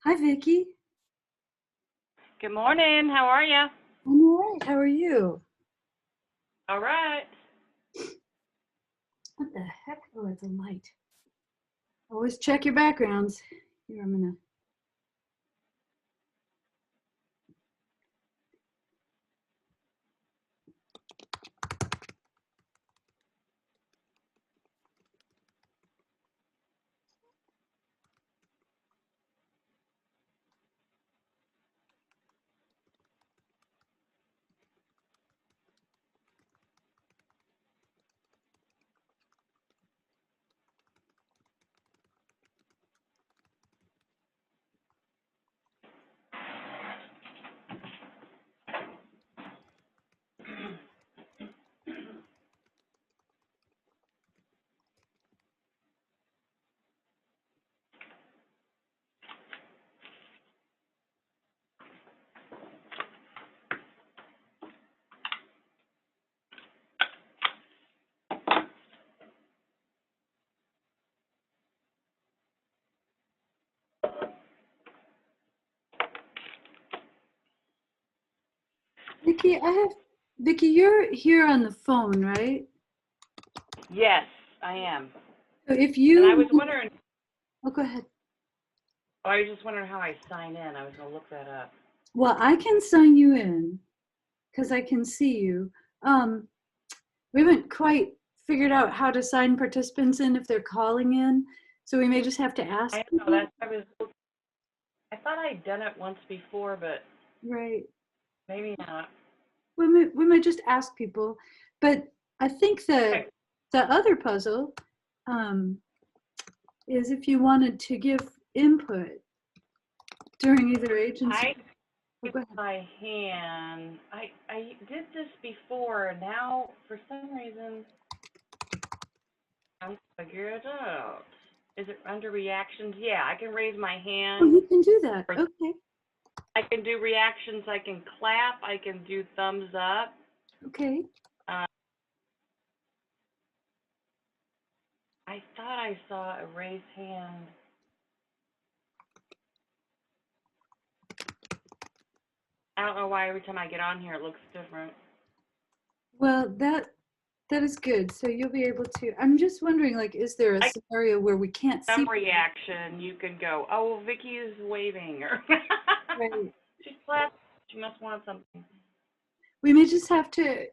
Hi, Vicky. Good morning. How are you? I'm all right. How are you? All right. What the heck? Oh, it's a light. Always check your backgrounds. Here, I'm gonna. Vicky, you're here on the phone, right? Yes, I am. So if And I you, was wondering, oh, go ahead. I was just wondering how I sign in. I was going to look that up. Well, I can sign you in because I can see you. Um, we haven't quite figured out how to sign participants in if they're calling in, so we may just have to ask I know people. I thought I'd done it once before, but Right. maybe not. We might just ask people, but I think Okay. the other puzzle is if you wanted to give input during either agency. I Oh, with go ahead. my hand. I did this before. Now, for some reason, I'm figuring it out. Is it under reactions? Yeah, I can raise my Oh, hand. you can do that. Or Okay. I can do reactions. I can clap. I can do thumbs up. Okay. Uh, I thought I saw a raised hand. I don't know why every time I get on here it looks different. Well, that is good. So you'll be able to. I'm just wondering, like, is there a Like scenario where we can't see? some reaction, you can go, oh, Vicky is waving, or Right. she's clapping. She must want something. We may just have to,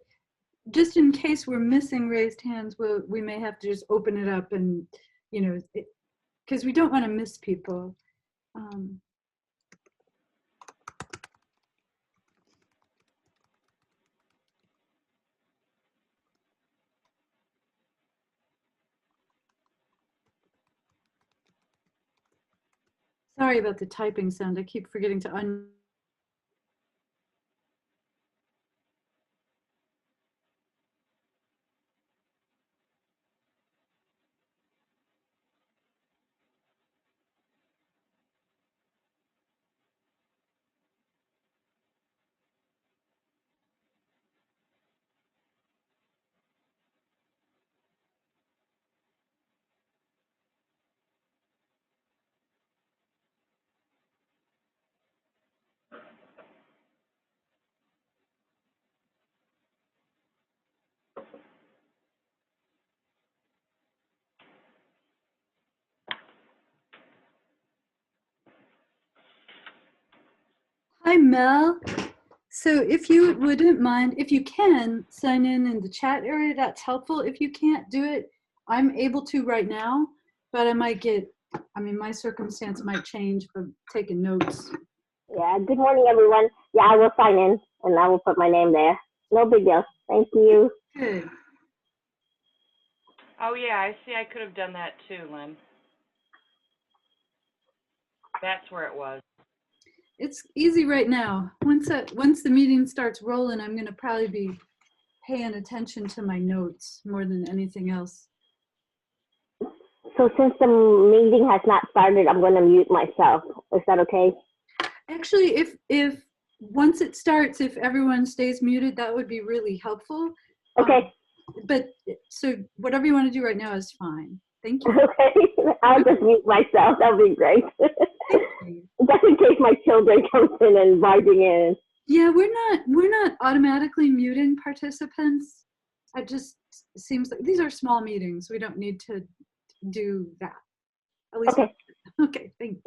just in case we're missing raised hands, we may have to just open it up and, because we don't want to miss people. Um, Sorry about the typing sound. I keep forgetting to Hi, Mel. So if you wouldn't mind, if you can sign in the chat area, that's helpful. If you can't do it, I'm able to right now, but my circumstance might change from taking notes. Yeah, good morning, everyone. Yeah, I will sign in and I will put my name there. No big deal. Thank you. Good. Oh yeah, I see. I could have done that too, Lynn. That's where it was. It's easy right now. Once the meeting starts rolling, I'm going to probably be paying attention to my notes more than anything else. So since the meeting has not started, I'm going to mute myself. Is that okay? Actually, if once it starts, if everyone stays muted, that would be really helpful. Okay. But so whatever you want to do right now is fine. Thank you. Okay. I'll just mute myself. That'll be great. Thank you. just in case my children comes in and barging in. Yeah, we're not automatically muting participants. It just seems like these are small meetings. We don't need to do that. At least, Okay. okay, thanks.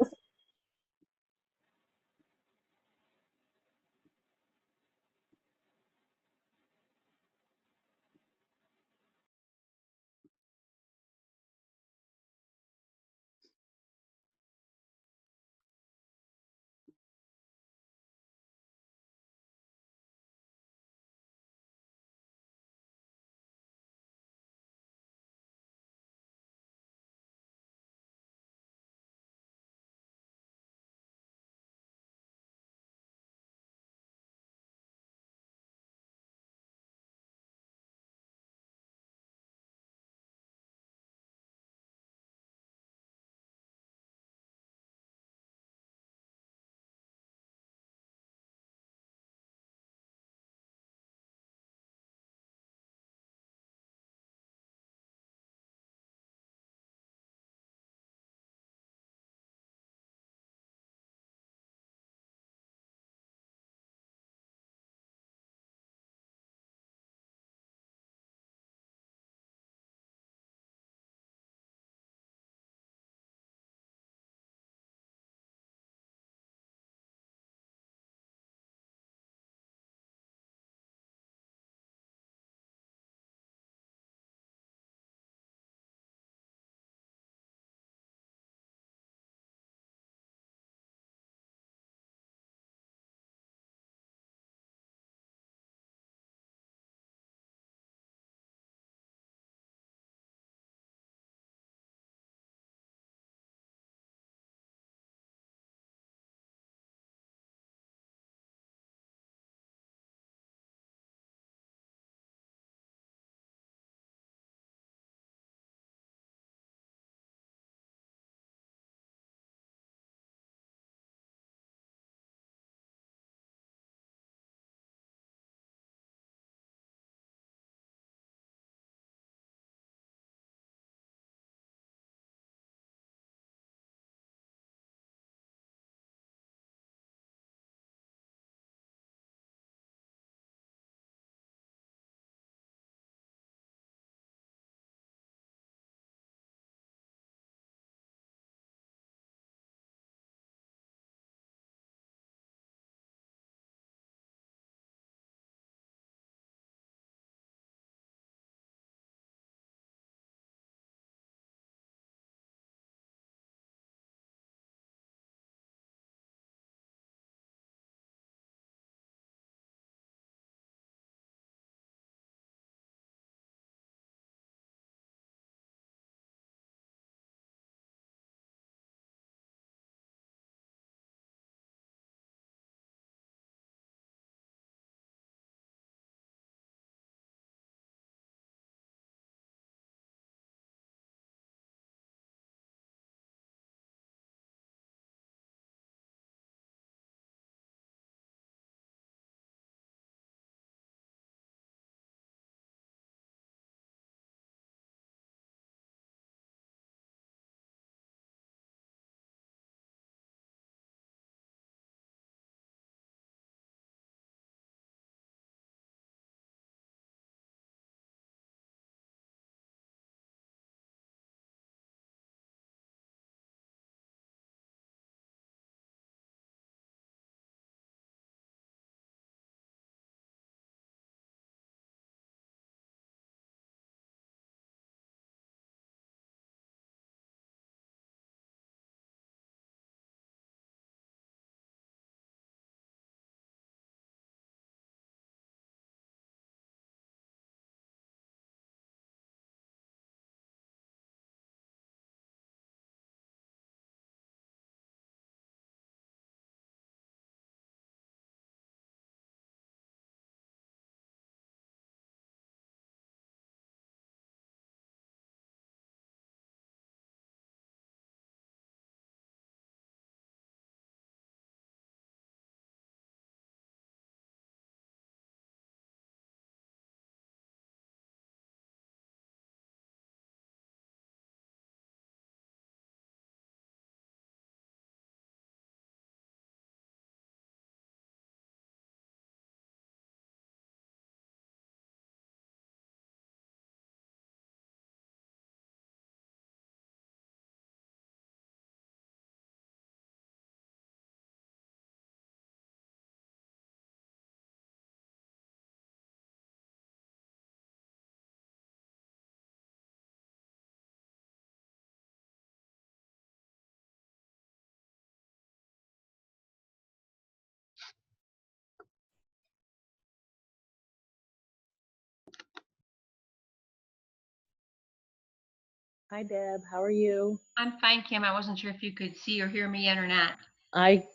Hi, Deb. How are you? I'm fine, Kim. I wasn't sure if you could see or hear me yet or not.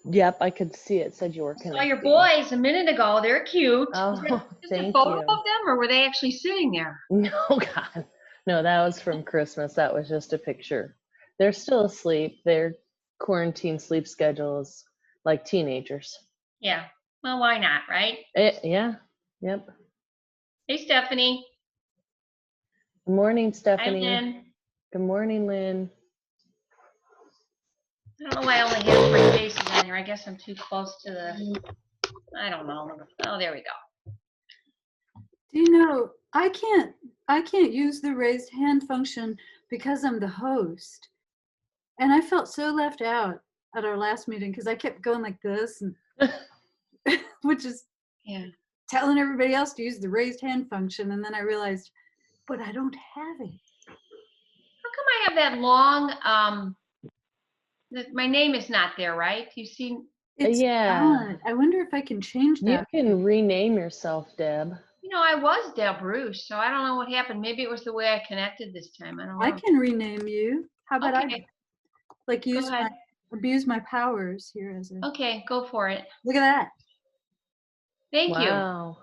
Yep, I could see it. Said you were I connecting. saw your boys a minute ago. They're cute. Oh, Is that just a thank photo you. of them, or were they actually sitting there? No, God. No, that was from Christmas. That was just a picture. They're still asleep. Their quarantine sleep schedule is like teenagers. Yeah. Well, why not, right? Yeah. Yep. Hey, Stephanie. Good morning, Hi, Stephanie. Lynn. Good morning, Lynn. I don't know why I only have 3 faces on here. I guess I'm too close to the, I don't know. Oh, there we go. Do you know, I can't use the raised hand function because I'm the host. And I felt so left out at our last meeting because I kept going like this, and which is Yeah. telling everybody else to use the raised hand function. And then I realized, but I don't have it. How come I have that long, my name is not there, right? You see, It's Yeah. not. I wonder if I can change You that. can rename yourself, Deb. I was Deb Bruce, so I don't know what happened. Maybe it was the way I connected this time. I don't know. I can rename you. How about Okay. I Go ahead. abuse my powers here as a, Okay, go for it. look at that. Thank you. Wow.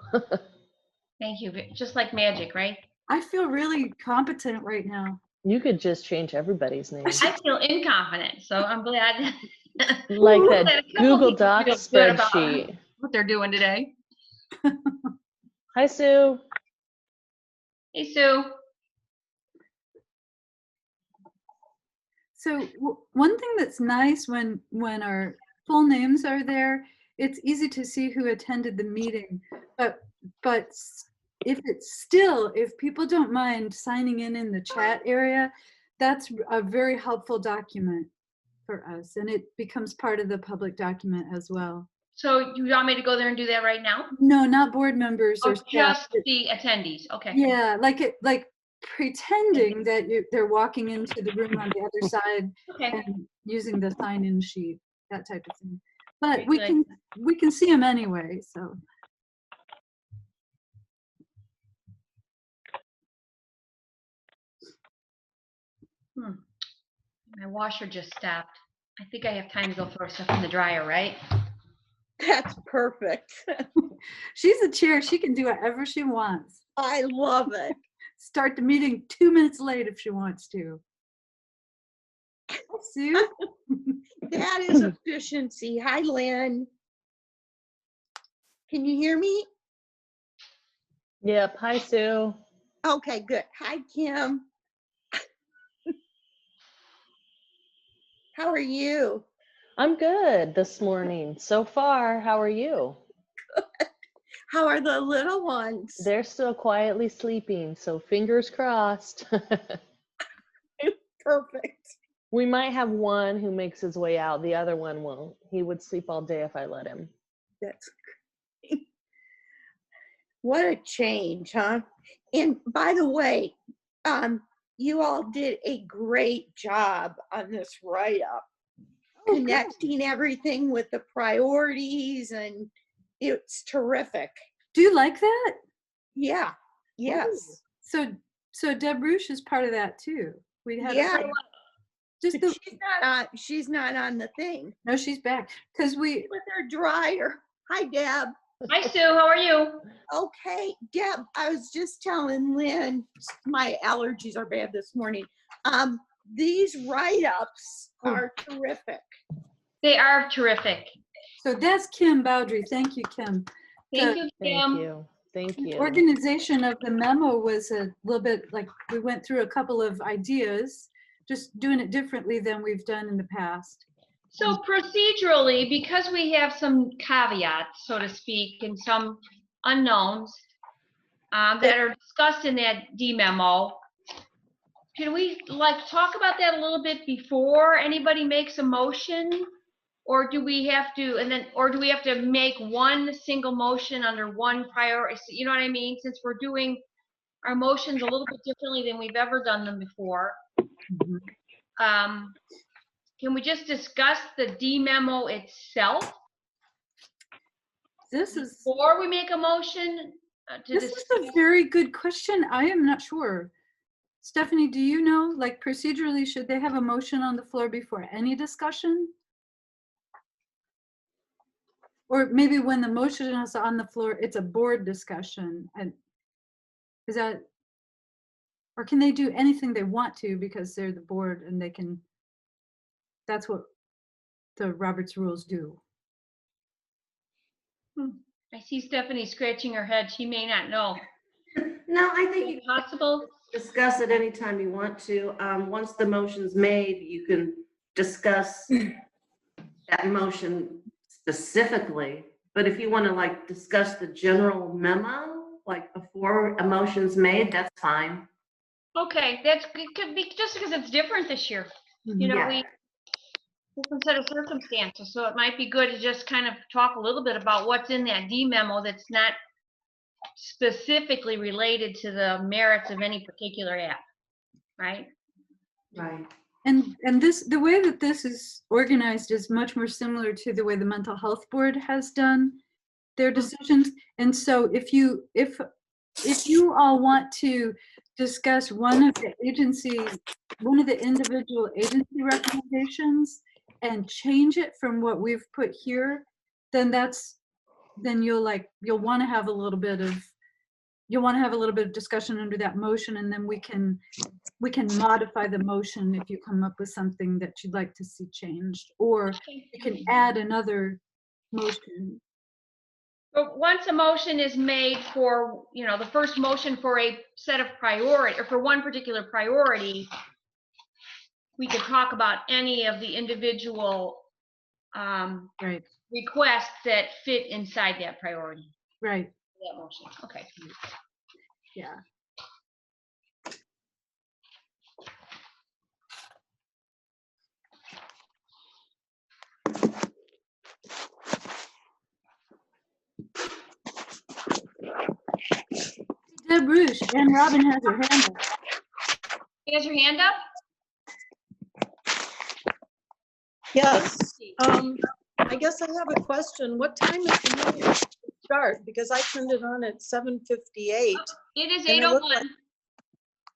Thank you. Just like magic, right? I feel really competent right now. You could just change everybody's name. I feel inconfident, so I'm glad. Like that that a couple Google people feel Docs good about spreadsheet. what they're doing today. Hi, Sue. Hey, Sue. So one thing that's nice when our full names are there, it's easy to see who attended the meeting. But if people don't mind signing in the chat area, that's a very helpful document for us, and it becomes part of the public document as well. So you want me to go there and do that right now? No, not board members or Oh, staff. just the attendees. Okay. Yeah, like pretending that they're walking into the room on the other side Okay. and using the sign-in sheet, that type of thing. But Very good. we can see them anyway, so. My washer just stopped. I think I have time to go throw stuff in the dryer, right? That's perfect. She's a chair. She can do whatever she wants. I love it. Start the meeting 2 minutes late if she wants to. Hi, Sue. That is efficiency. Hi, Lynn. Can you hear me? Yep. Hi, Sue. Okay, good. Hi, Kim. How are you? I'm good this morning. So far, how are you? How are the little ones? They're still quietly sleeping, so fingers crossed. Perfect. We might have one who makes his way out. The other one won't. He would sleep all day if I let him. That's great. What a change, huh? And by the way, you all did a great job on this write-up, connecting everything with the priorities, and it's terrific. Do you like that? Yeah. Yes. So Deb Ruche is part of that too. We had Yeah. just But she's not on the thing no, she's back because we with her dryer. Hi, Deb. Hi, Sue. How are you? Okay, Deb, I was just telling Lynn, my allergies are bad this morning. These write-ups are terrific. They are terrific. so that's Kim Bowdry. Thank you, Kim. Thank you, Thank Kim. you. Thank The you. organization of the memo was a little bit like we went through a couple of ideas, just doing it differently than we've done in the past. So procedurally, because we have some caveats, so to speak, and some unknowns that are discussed in that D memo, can we talk about that a little bit before anybody makes a motion? Or do we have to make one single motion under one priority? You know what I mean? Since we're doing our motions a little bit differently than we've ever done them before. Can we just discuss the D memo itself This is before we make a motion? a very good question. I am not sure. Stephanie, do you know, like procedurally, should they have a motion on the floor before any discussion? Or maybe when the motion is on the floor, it's a board discussion, and is that, or can they do anything they want to because they're the board and they can, that's what the Roberts rules do. I see Stephanie scratching her head. She may not know. No, I Is think you it possible? can discuss it anytime you want to. Once the motion's made, you can discuss that motion specifically. But if you want to like discuss the general memo, like before a motion's made, that's fine. Okay, it could be just because it's different this year. You know, Yeah. different set of circumstances, so it might be good to just kind of talk a little bit about what's in that D memo that's not specifically related to the merits of any particular app, right? Right. And this, the way that this is organized is much more similar to the way the mental health board has done their decisions. And so if you all want to discuss one of the individual agency recommendations and change it from what we've put here, then you'll want to have a little bit of discussion under that motion, and then we can modify the motion if you come up with something that you'd like to see changed, or you can add another motion. But once a motion is made for, you know, the first motion for a set of priority, or for one particular priority, we could talk about any of the individual Right, requests that fit inside that priority, right, that motion. Okay. yeah. Deb Rouge, and Robin has her hand up. You has your hand up? Yes, I guess I have a question. What time is the meeting start? Because I turned it on at 7:58. It is And it looked 8:01. like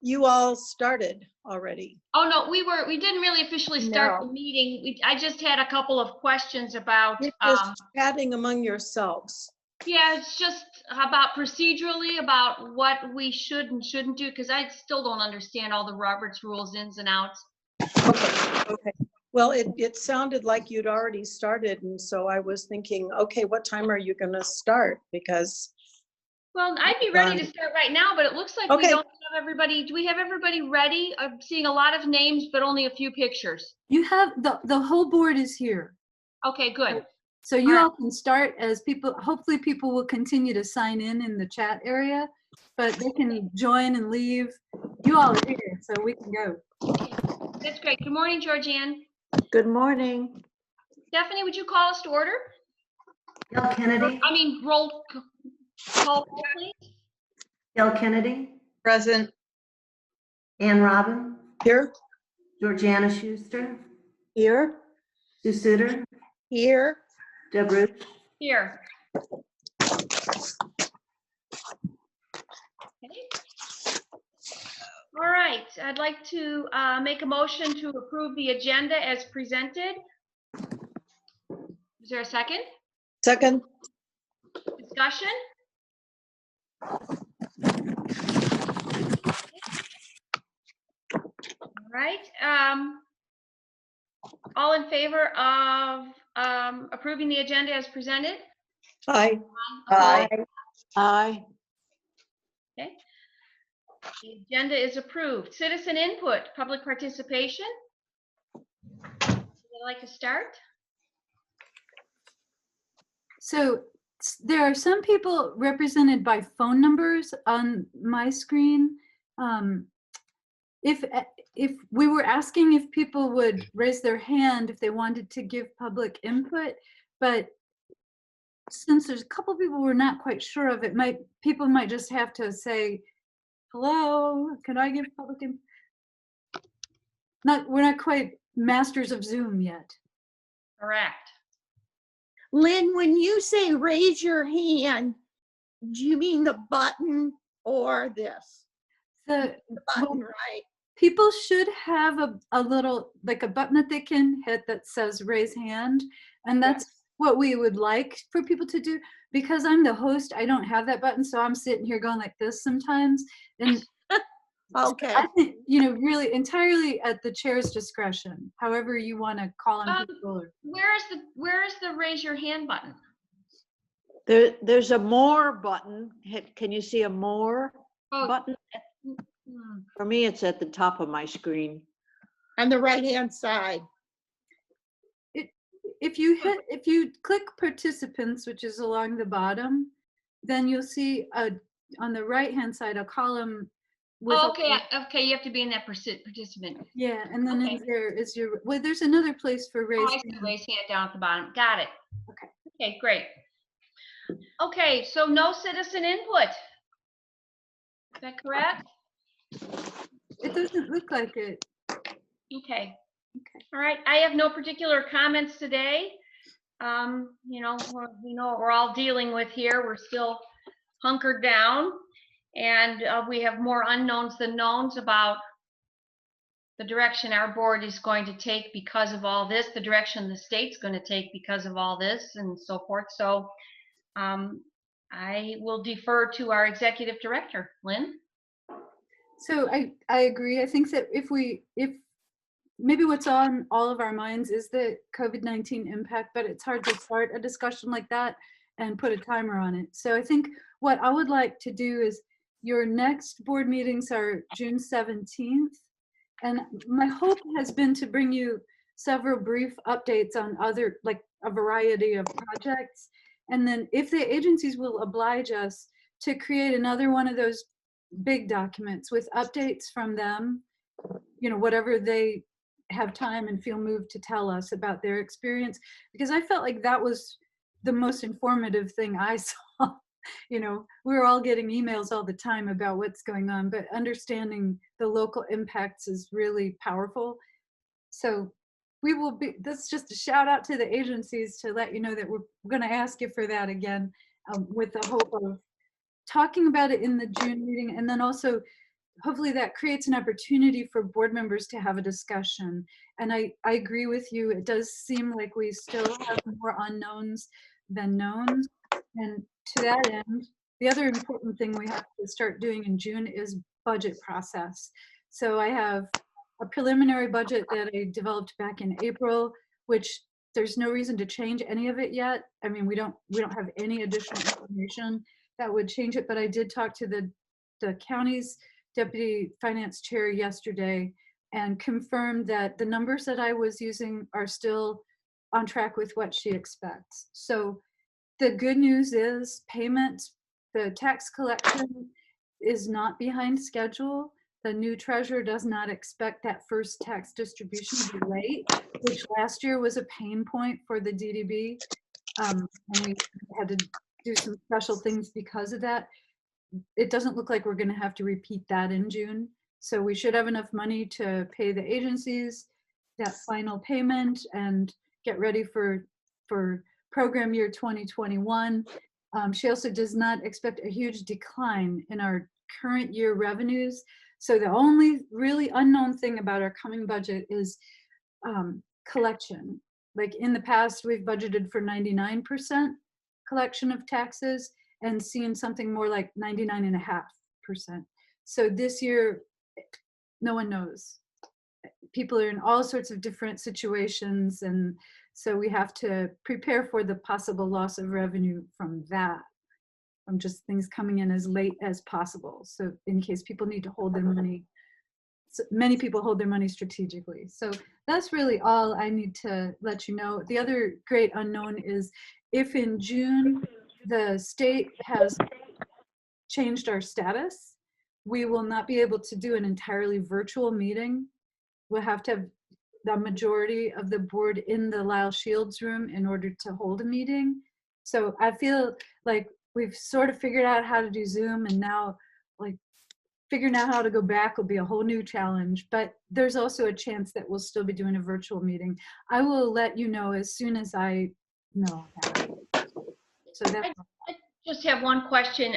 you all started already. Oh, no, we didn't really officially start No. the meeting. I just had a couple of questions about, You're just chatting among yourselves. yeah, it's just about procedurally, about what we should and shouldn't do, because I still don't understand all the Roberts rules ins and outs. Okay. Well, it sounded like you'd already started, and so I was thinking, okay, what time are you gonna start? Because, Well, I'd be ready to start right now, but it looks like we Okay. don't have everybody. Do we have everybody ready? I'm seeing a lot of names, but only a few pictures. You have, the whole board is here. Okay, good. So you All right. all can start as people, hopefully people will continue to sign in the chat area, but they can join and leave. You all are here, so we can go. That's great. Good morning, Georgianne. Good morning. Stephanie, would you call us to order? Gail Kennedy, I mean, roll call, please. Gail Kennedy, present Ann Robin, here, Georgiana Schuster, Here. Sue Suter, Here. Deb Rouge. Here. Okay. All right, I'd like to make a motion to approve the agenda as presented. Is there a second? second, Discussion? All right, all in favor of approving the agenda as presented? aye. Opposed? Aye. Okay. The agenda is approved. Citizen input, public participation. Would you like to start? So there are some people represented by phone numbers on my screen. If we were asking if people would raise their hand if they wanted to give public input, but since there's a couple people we're not quite sure of, people might just have to say, hello, can I give public input? We're not quite masters of Zoom yet. Correct. Lynn, when you say raise your hand, do you mean the button or this? The, Button, right? people should have a little, like a button that they can hit that says raise hand. And that's what we would like for people to do. Because I'm the host, I don't have that button. So I'm sitting here going like this sometimes. And Okay. I think, really entirely at the chair's discretion, however you want to call on people. Where is the raise your hand button? There's a more button. Can you see a more Oh. button? Hmm. For me, it's at the top of my screen. On the right-hand side. If you click participants, which is along the bottom, then you'll see on the right-hand side a column with. Oh, okay, you have to be in that participant. Yeah, and then Okay. in there is there's another place for raise Oh, I see, hand. raise hand down at the bottom. Got it. Okay. Okay, great. Okay, so no citizen input. Is that correct? It doesn't look like it. Okay. All right. I have no particular comments today. We know what we're all dealing with here. We're still hunkered down, and we have more unknowns than knowns about the direction our board is going to take because of all this, the direction the state's going to take because of all this, and so forth. So I will defer to our executive director, Lynn. So I agree. I think that if maybe what's on all of our minds is the COVID-19 impact, but it's hard to start a discussion like that and put a timer on it. So I think what I would like to do is your next board meetings are June 17th. And my hope has been to bring you several brief updates on other, like a variety of projects. And then if the agencies will oblige us to create another one of those big documents with updates from them, whatever they have time and feel moved to tell us about their experience, because I felt like that was the most informative thing I saw. We're all getting emails all the time about what's going on, but understanding the local impacts is really powerful. So that's just a shout out to the agencies to let you know that we're going to ask you for that again, with the hope of talking about it in the June meeting. And then also hopefully that creates an opportunity for board members to have a discussion. And I agree with you. It does seem like we still have more unknowns than knowns. And to that end, the other important thing we have to start doing in June is budget process. So I have a preliminary budget that I developed back in April, which there's no reason to change any of it yet. I mean, we don't have any additional information that would change it, but I did talk to the county's deputy finance chair yesterday and confirmed that the numbers that I was using are still on track with what she expects. So the good news is the tax collection is not behind schedule. The new treasurer does not expect that first tax distribution to be late, which last year was a pain point for the DDB. And we had to do some special things because of that. It doesn't look like we're going to have to repeat that in June. So we should have enough money to pay the agencies that final payment and get ready for program year 2021. She also does not expect a huge decline in our current year revenues. So the only really unknown thing about our coming budget is collection. Like in the past, we've budgeted for 99% collection of taxes and seen something more like 99.5%. So this year, no one knows. People are in all sorts of different situations, and so we have to prepare for the possible loss of revenue from that, from just things coming in as late as possible. So in case people need to hold their money, so many people hold their money strategically. So that's really all I need to let you know. The other great unknown is if in June the state has changed our status, we will not be able to do an entirely virtual meeting. We'll have to have the majority of the board in the Lyle Shields room in order to hold a meeting. So I feel like we've sort of figured out how to do Zoom, and now like figuring out how to go back will be a whole new challenge, but there's also a chance that we'll still be doing a virtual meeting. I will let you know as soon as I know that. So that's I just have one question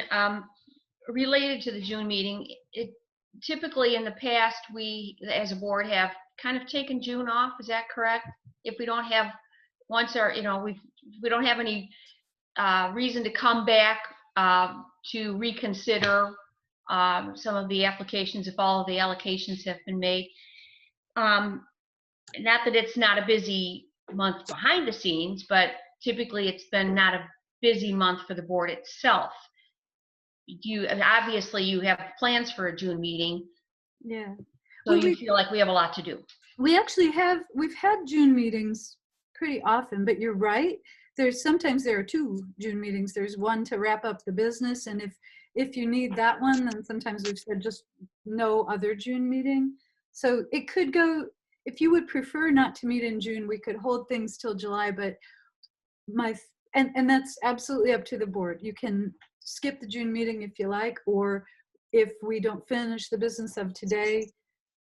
related to the June meeting. typically in the past, we, as a board, have kind of taken June off. Is that correct? If we don't have, once our, we don't have any reason to come back to reconsider some of the applications if all of the allocations have been made. Not that it's not a busy month behind the scenes, but typically it's been not a busy month for the board itself. Obviously you have plans for a June meeting. Yeah. So Well, you feel like we have a lot to do. We've had June meetings pretty often, but you're right. Sometimes there are 2 June meetings. There's one to wrap up the business, and if you need that one, then sometimes we've said just no other June meeting. So it could go, if you would prefer not to meet in June, we could hold things till July, but and that's absolutely up to the board. You can skip the June meeting if you like, or if we don't finish the business of today,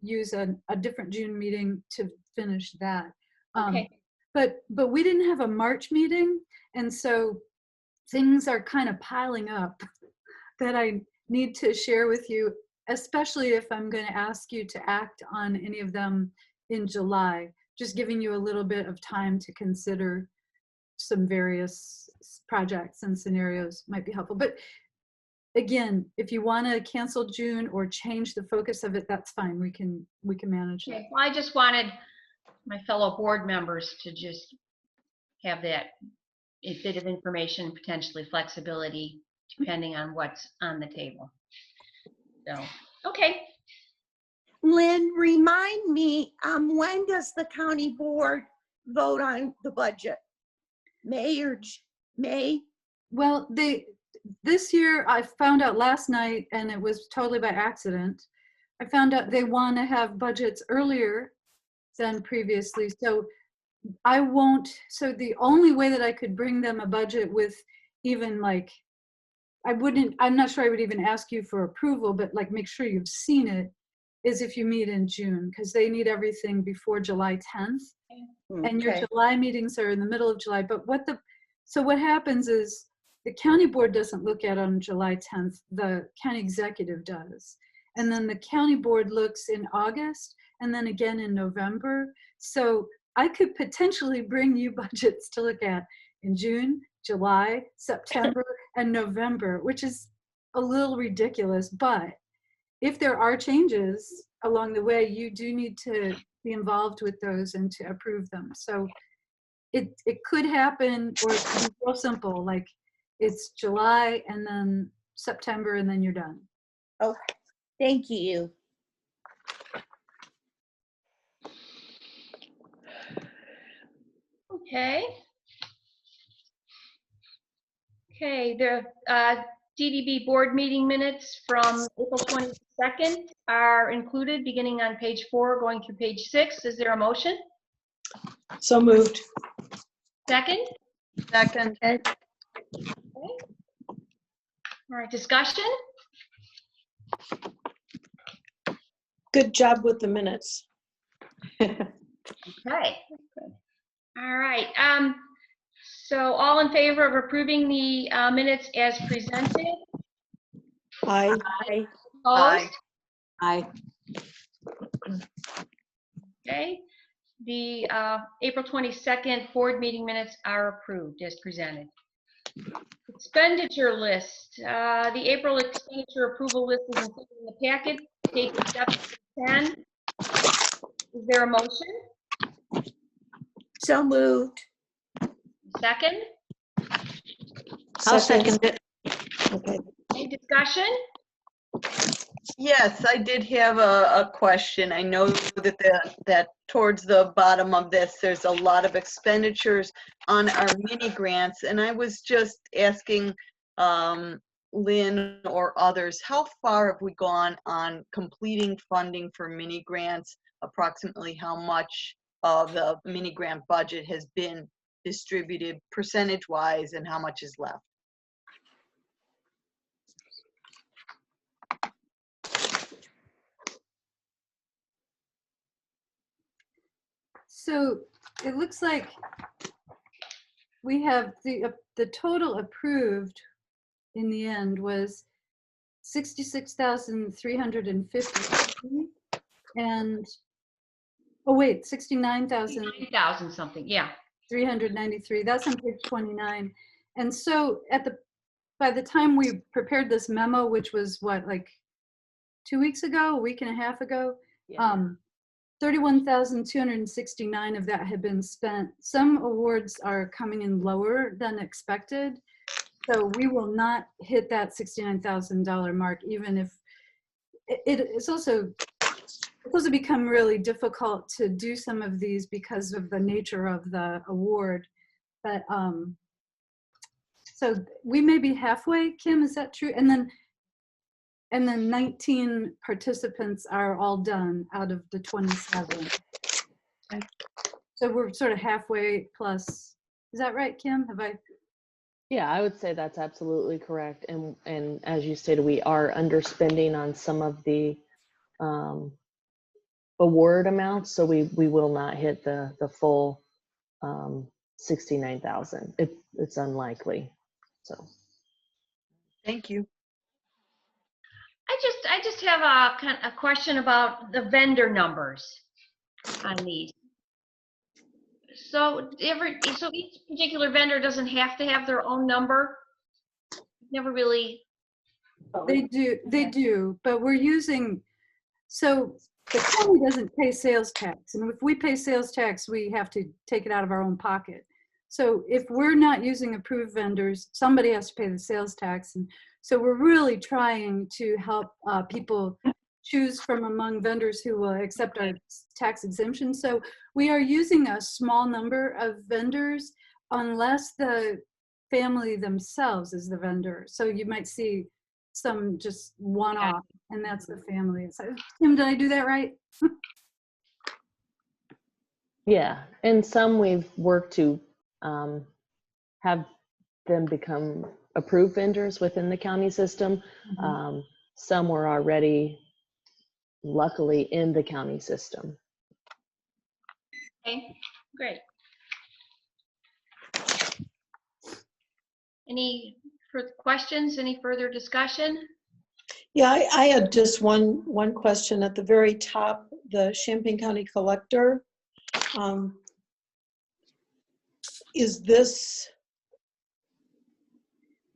use a different June meeting to finish that. Okay. But we didn't have a March meeting, and so things are kind of piling up that I need to share with you, especially if I'm going to ask you to act on any of them in July. Just giving you a little bit of time to consider some various projects and scenarios might be helpful. But again, if you want to cancel June or change the focus of it, that's fine. We can manage that. Okay. Well, I just wanted my fellow board members to just have that a bit of information, potentially flexibility, depending on what's on the table. So, okay. Lynn, remind me, when does the county board vote on the budget? May or May? Well, this year I found out last night, and it was totally by accident. I found out they want to have budgets earlier than previously. So so the only way that I could bring them a budget with even like, I'm not sure I would even ask you for approval, but like make sure you've seen it, is if you meet in June, because they need everything before July 10th. And your Okay. July meetings are in the middle of July. But so what happens is the county board doesn't look at on July 10th, the county executive does. And then the county board looks in August and then again in November. So I could potentially bring you budgets to look at in June, July, September, and November, which is a little ridiculous. But if there are changes along the way, you do need to be involved with those and to approve them. So it could happen, or it could be real simple, like it's July and then September and then you're done. Okay, thank you. Okay. Okay, the DDB board meeting minutes from April 22nd are included, beginning on page 4, going through page 6. Is there a motion? So moved. Second? Second. Okay. All right, discussion? Good job with the minutes. Okay. Good. All right. So all in favor of approving the minutes as presented? Aye. Opposed? Aye. Okay. The April 22nd board meeting minutes are approved as presented. Expenditure list. The April expenditure approval list is included in the packet, dated 7/10. Is there a motion? So moved. Second? I'll second it. Okay. Any discussion? Yes, I did have a question. I know that towards the bottom of this, there's a lot of expenditures on our mini grants, and I was just asking Lynn or others, how far have we gone on completing funding for mini grants? Approximately how much of the mini grant budget has been distributed percentage-wise, and how much is left? So it looks like we have the total approved in the end was 66,350 and, oh wait, 69,000. 9,000 something, yeah. 393. That's on page 29. And so by the time we prepared this memo, which was what, like 2 weeks ago, a week and a half ago, Yeah. 31,269 of that had been spent. Some awards are coming in lower than expected. So we will not hit that $69,000 mark, even if it's also become really difficult to do some of these because of the nature of the award. But so we may be halfway, Kim, is that true? And then 19 participants are all done out of the 27. Okay. So we're sort of halfway plus. Is that right, Kim? Have I? Yeah, I would say that's absolutely correct. And as you stated, we are underspending on some of the award amounts, so we will not hit the full 69,000. It's unlikely. So Thank you. I just have a question about the vendor numbers on these. So each particular vendor doesn't have to have their own number? Never really. They do, but we're using, so the county doesn't pay sales tax. And if we pay sales tax, we have to take it out of our own pocket. So if we're not using approved vendors, somebody has to pay the sales tax. And so we're really trying to help people choose from among vendors who will accept our tax exemption. So we are using a small number of vendors unless the family themselves is the vendor. So you might see some just one-off, and that's the family. So, Tim, did I do that right? yeah, and some we've worked to have them become approved vendors within the county system. Mm-hmm. Some were already, luckily, in the county system. Okay, great. Any further questions? Any further discussion? Yeah, I had just one question at the very top, the Champaign County Collector. Is this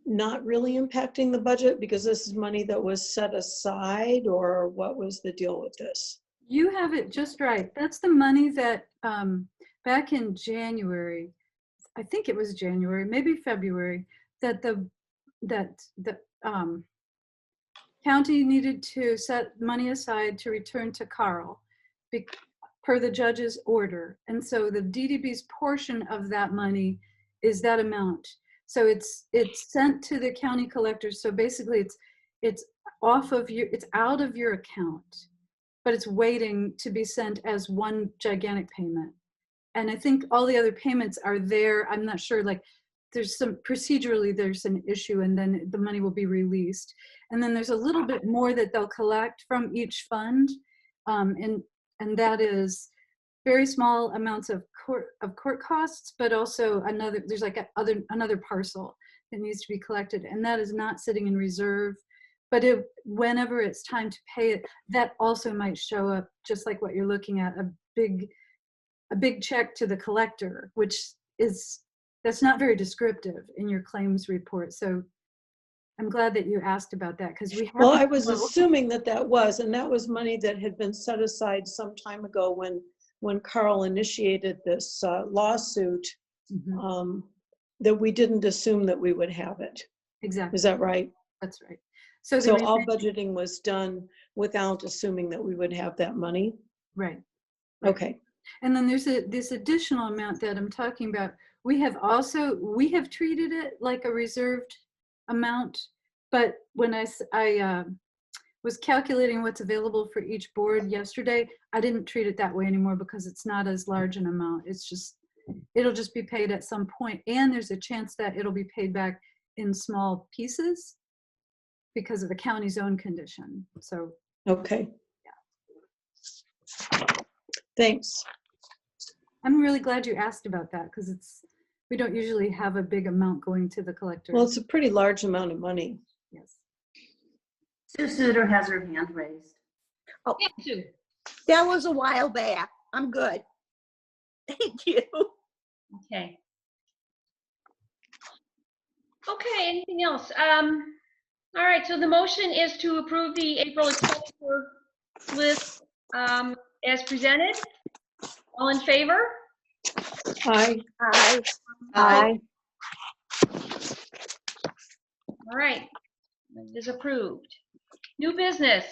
not really impacting the budget because this is money that was set aside, or what was the deal with this? You have it just right. That's the money that back in January, I think it was January, maybe February, that the county needed to set money aside to return to Carl per the judge's order. And so the DDB's portion of that money is that amount. So it's sent to the county collectors. So basically it's out of your account, but it's waiting to be sent as one gigantic payment. And I think all the other payments are there. I'm not sure, like there's procedurally there's an issue, and then the money will be released. And then there's a little bit more that they'll collect from each fund. And that is very small amounts of court costs, but also there's like another parcel that needs to be collected, and that is not sitting in reserve. But whenever it's time to pay it, that also might show up, just like what you're looking at, a big check to the collector, that's not very descriptive in your claims report. So I'm glad that you asked about that, because well, I was assuming that was money that had been set aside some time ago when Carl initiated this lawsuit. Mm-hmm. That we didn't assume that we would have it. Exactly. Is that right? That's right. So all budgeting was done without assuming that we would have that money? Right. Okay. And then there's this additional amount that I'm talking about. We have treated it like a reserved amount, but when I was calculating what's available for each board yesterday, I didn't treat it that way anymore because it's not as large an amount. It'll just be paid at some point, and there's a chance that it'll be paid back in small pieces because of the county's own condition. So okay. Yeah. Thanks. I'm really glad you asked about that, because we don't usually have a big amount going to the collector. Well, it's a pretty large amount of money. Yes. Sue Suter has her hand raised. Oh, Yeah, Sue. that was a while back. I'm good. Thank you. Okay. Okay, anything else? All right, so the motion is to approve the April expenditure list as presented. All in favor? Aye. Aye. Aye. All right, it is approved. New business.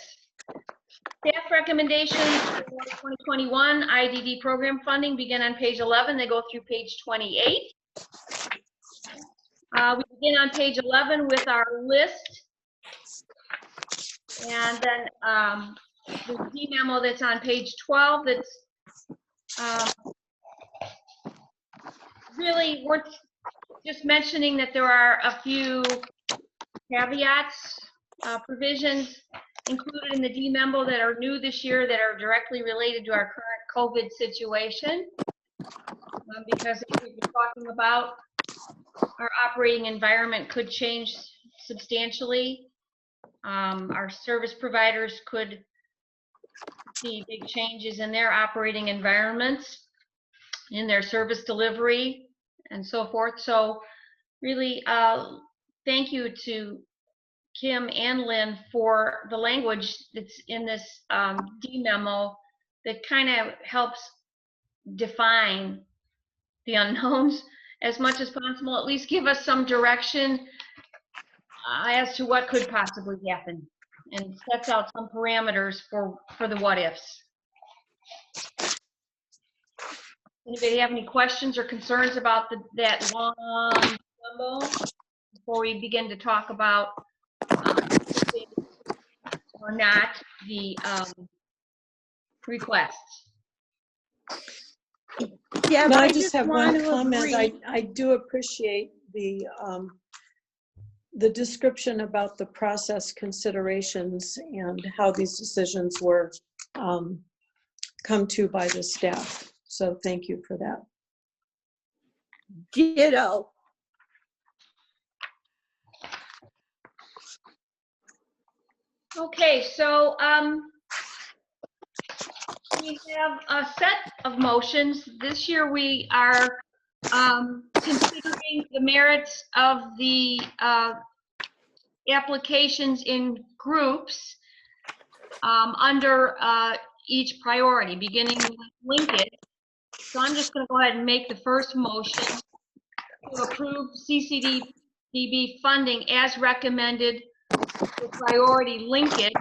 Staff recommendations for 2021 IDD program funding begin on page 11. They go through page 28. We begin on page 11 with our list. And then the D memo that's on page 12 that's really worth just mentioning that there are a few caveats, provisions included in the D memo that are new this year that are directly related to our current COVID situation. Because as we've been talking about, our operating environment could change substantially. Our service providers could see big changes in their operating environments, in their service delivery, and so forth. So really, thank you to Kim and Lynn for the language that's in this D memo that kind of helps define the unknowns as much as possible, at least give us some direction as to what could possibly happen, and sets out some parameters for the what ifs. Anybody have any questions or concerns about that long memo before we begin to talk about or not the requests? Yeah, No, but I just have want one to comment. agree. I do appreciate the description about the process considerations and how these decisions were come to by the staff. So thank you for that. Ditto. Okay, so we have a set of motions. This year we are considering the merits of the applications in groups under each priority, beginning with linkage. So I'm just going to go ahead and make the first motion to approve CCDDB funding as recommended for priority linkage,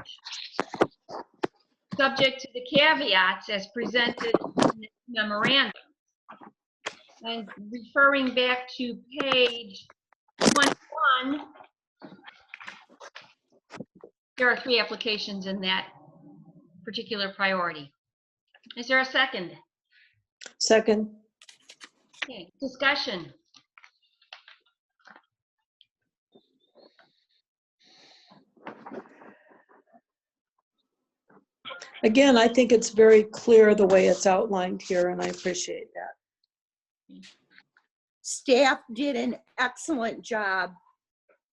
subject to the caveats as presented in the memorandum. And referring back to page 21, there are 3 applications in that particular priority. Is there a second? Second. Okay, discussion. Again, I think it's very clear the way it's outlined here, and I appreciate that. Staff did an excellent job.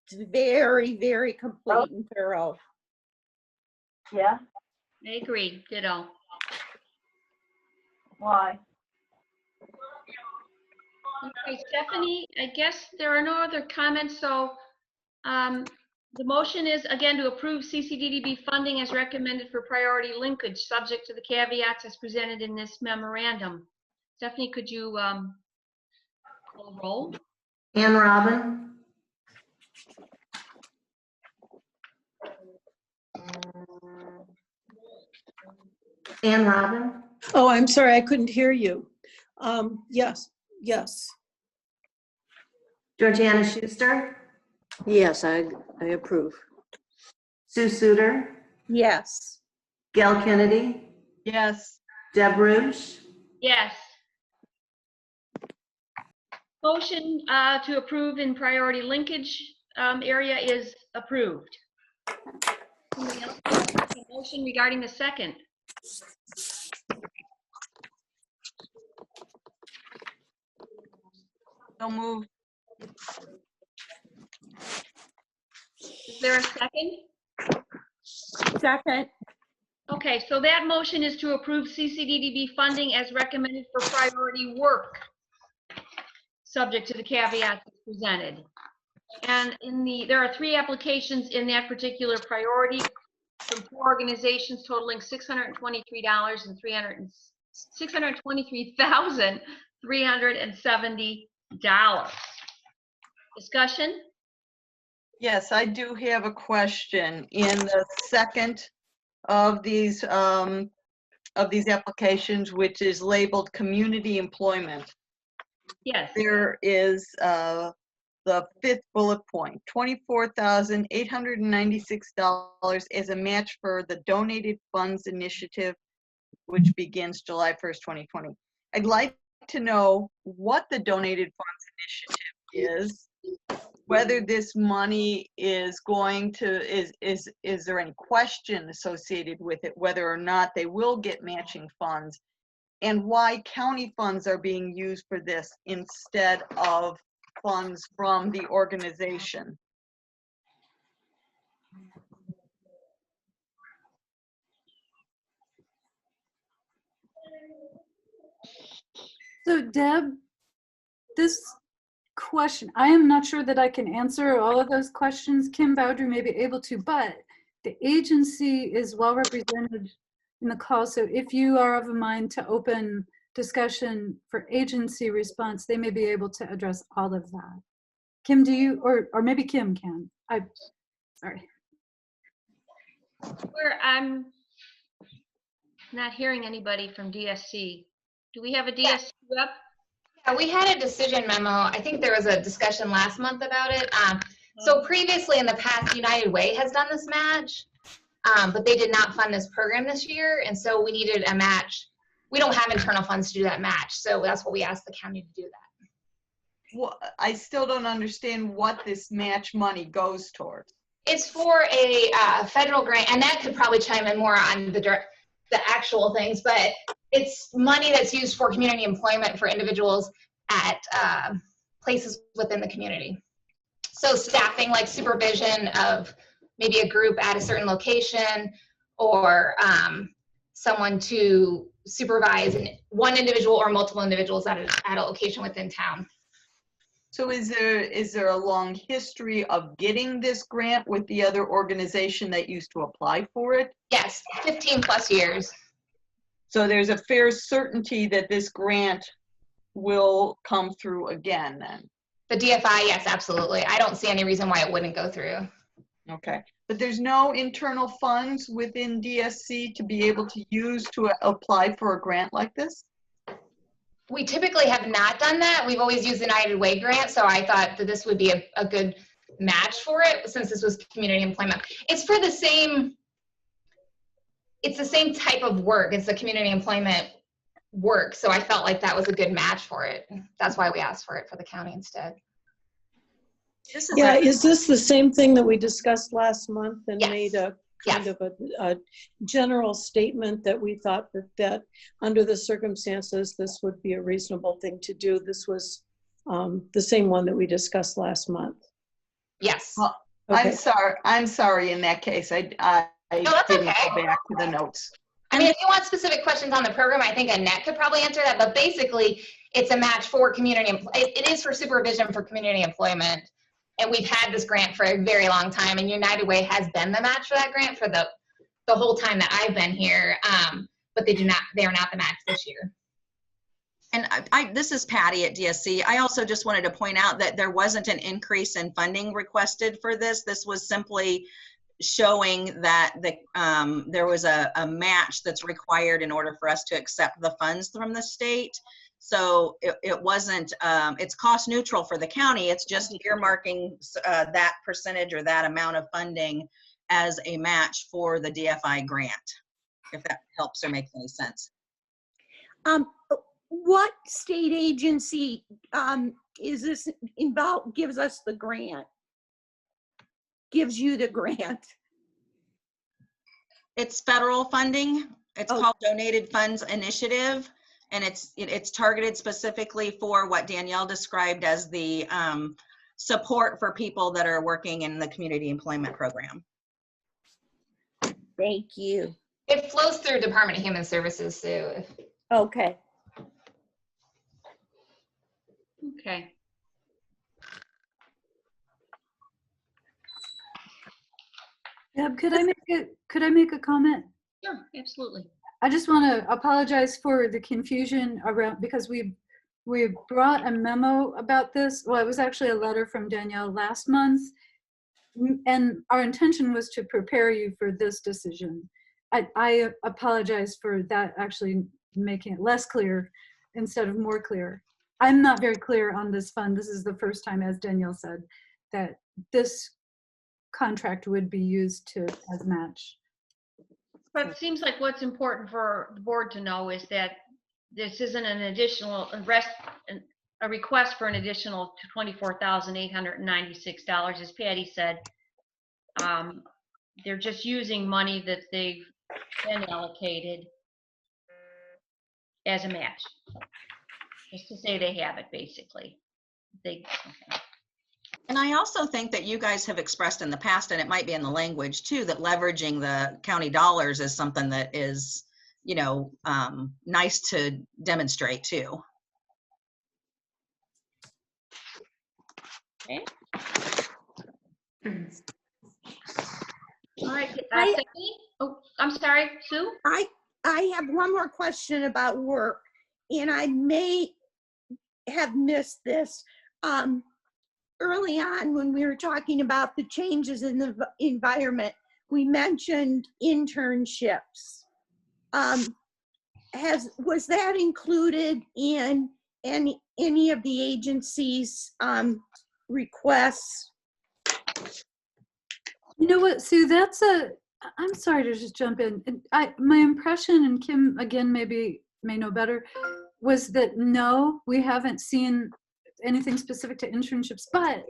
It's very, very complete and thorough. Yeah, I agree, ditto. why? Okay, Stephanie, I guess there are no other comments, so the motion is again to approve CCDDB funding as recommended for priority linkage, subject to the caveats as presented in this memorandum. Stephanie, could you call the roll? Ann Robin? Ann Robin? Oh, I'm sorry, I couldn't hear you. Yes, yes. Georgiana Schuster? Yes, I approve. Sue Suter? Yes. Gail Kennedy? Yes. Deb Rouge? Yes. Motion to approve in priority linkage area is approved. Somebody else have a motion regarding the second? So move. Is there a second? Second. Okay, so that motion is to approve CCDDB funding as recommended for priority work, subject to the caveats presented. And there are 3 applications in that particular priority from 4 organizations totaling $623,370. Discussion? Yes, I do have a question. In the second of these applications, which is labeled community employment, Yes. there is the 5th bullet point, $24,896 as a match for the donated funds initiative, which begins July 1st, 2020. I'd like to know what the donated funds initiative is, whether this money is going to, is there any question associated with it, whether or not they will get matching funds, and why county funds are being used for this instead of funds from the organization. So Deb, this question, I am not sure that I can answer all of those questions. Kim Bowdry may be able to, but the agency is well represented in the call. So if you are of a mind to open discussion for agency response, they may be able to address all of that. Kim, do you, or maybe Kim can. Sorry. I'm not hearing anybody from DSC. Do we have a DSC rep? Yeah, we had a decision memo. I think there was a discussion last month about it. So previously in the past, United Way has done this match, but they did not fund this program this year. And so we needed a match. We don't have internal funds to do that match. So that's what we asked the county to do that. Well, I still don't understand what this match money goes towards. It's for a federal grant, and that could probably chime in more on the actual things, but it's money that's used for community employment for individuals at places within the community. So staffing, like supervision of maybe a group at a certain location, or someone to supervise one individual or multiple individuals at a location within town. So is there a long history of getting this grant with the other organization that used to apply for it? Yes, 15 plus years. So there's a fair certainty that this grant will come through again then? The DFI, yes, absolutely. I don't see any reason why it wouldn't go through. Okay, but there's no internal funds within DSC to be able to use to apply for a grant like this? We typically have not done that. We've always used the United Way grant, so I thought that this would be a good match for it since this was community employment. It's for the same, it's the same type of work. It's the community employment work, so I felt like that was a good match for it. That's why we asked for it for the county instead. Is this the same thing that we discussed last month and yes. made a kind of a general statement that we thought that under the circumstances, this would be a reasonable thing to do? This was the same one that we discussed last month. Yes. Well, okay. I'm sorry in that case. I no, that's didn't okay. go back to the notes. I mean, if you want specific questions on the program, I think Annette could probably answer that, but basically it's a match for community, it is for supervision for community employment. And we've had this grant for a very long time, and United Way has been the match for that grant for the whole time that I've been here, but they are not the match this year. And this is Patty at DSC. I also just wanted to point out that there wasn't an increase in funding requested for this. This was simply showing that there was a match that's required in order for us to accept the funds from the state. So it wasn't, it's cost neutral for the county. It's just earmarking that percentage or that amount of funding as a match for the DFI grant, if that helps or makes any sense. What state agency is this involved, gives us the grant? Gives you the grant? It's federal funding. It's called Donated Funds Initiative. And it's targeted specifically for what Danielle described as the support for people that are working in the community employment program. Thank you. It flows through Department of Human Services, Sue. Okay. Okay. Deb, could I make a comment? Sure, absolutely. I just want to apologize for the confusion around, because we brought a memo about this. Well, it was actually a letter from Danielle last month, and our intention was to prepare you for this decision. I apologize for that actually making it less clear instead of more clear. I'm not very clear on this fund. This is the first time, as Danielle said, that this contract would be used as match. But it seems like what's important for the board to know is that this isn't an additional a request for an additional $24,896, as Patty said. They're just using money that they've been allocated as a match, just to say they have it, basically. Okay. And I also think that you guys have expressed in the past, and it might be in the language too, that leveraging the county dollars is something that is, you know, nice to demonstrate too. Okay. All right, Stephanie? Oh, I'm sorry, Sue? I have one more question about work, and I may have missed this. Early on, when we were talking about the changes in the environment, we mentioned internships. Was that included in any of the agency's requests? You know what, Sue, I'm sorry to just jump in. My impression, and Kim, again, may know better, was that no, we haven't seen anything specific to internships, but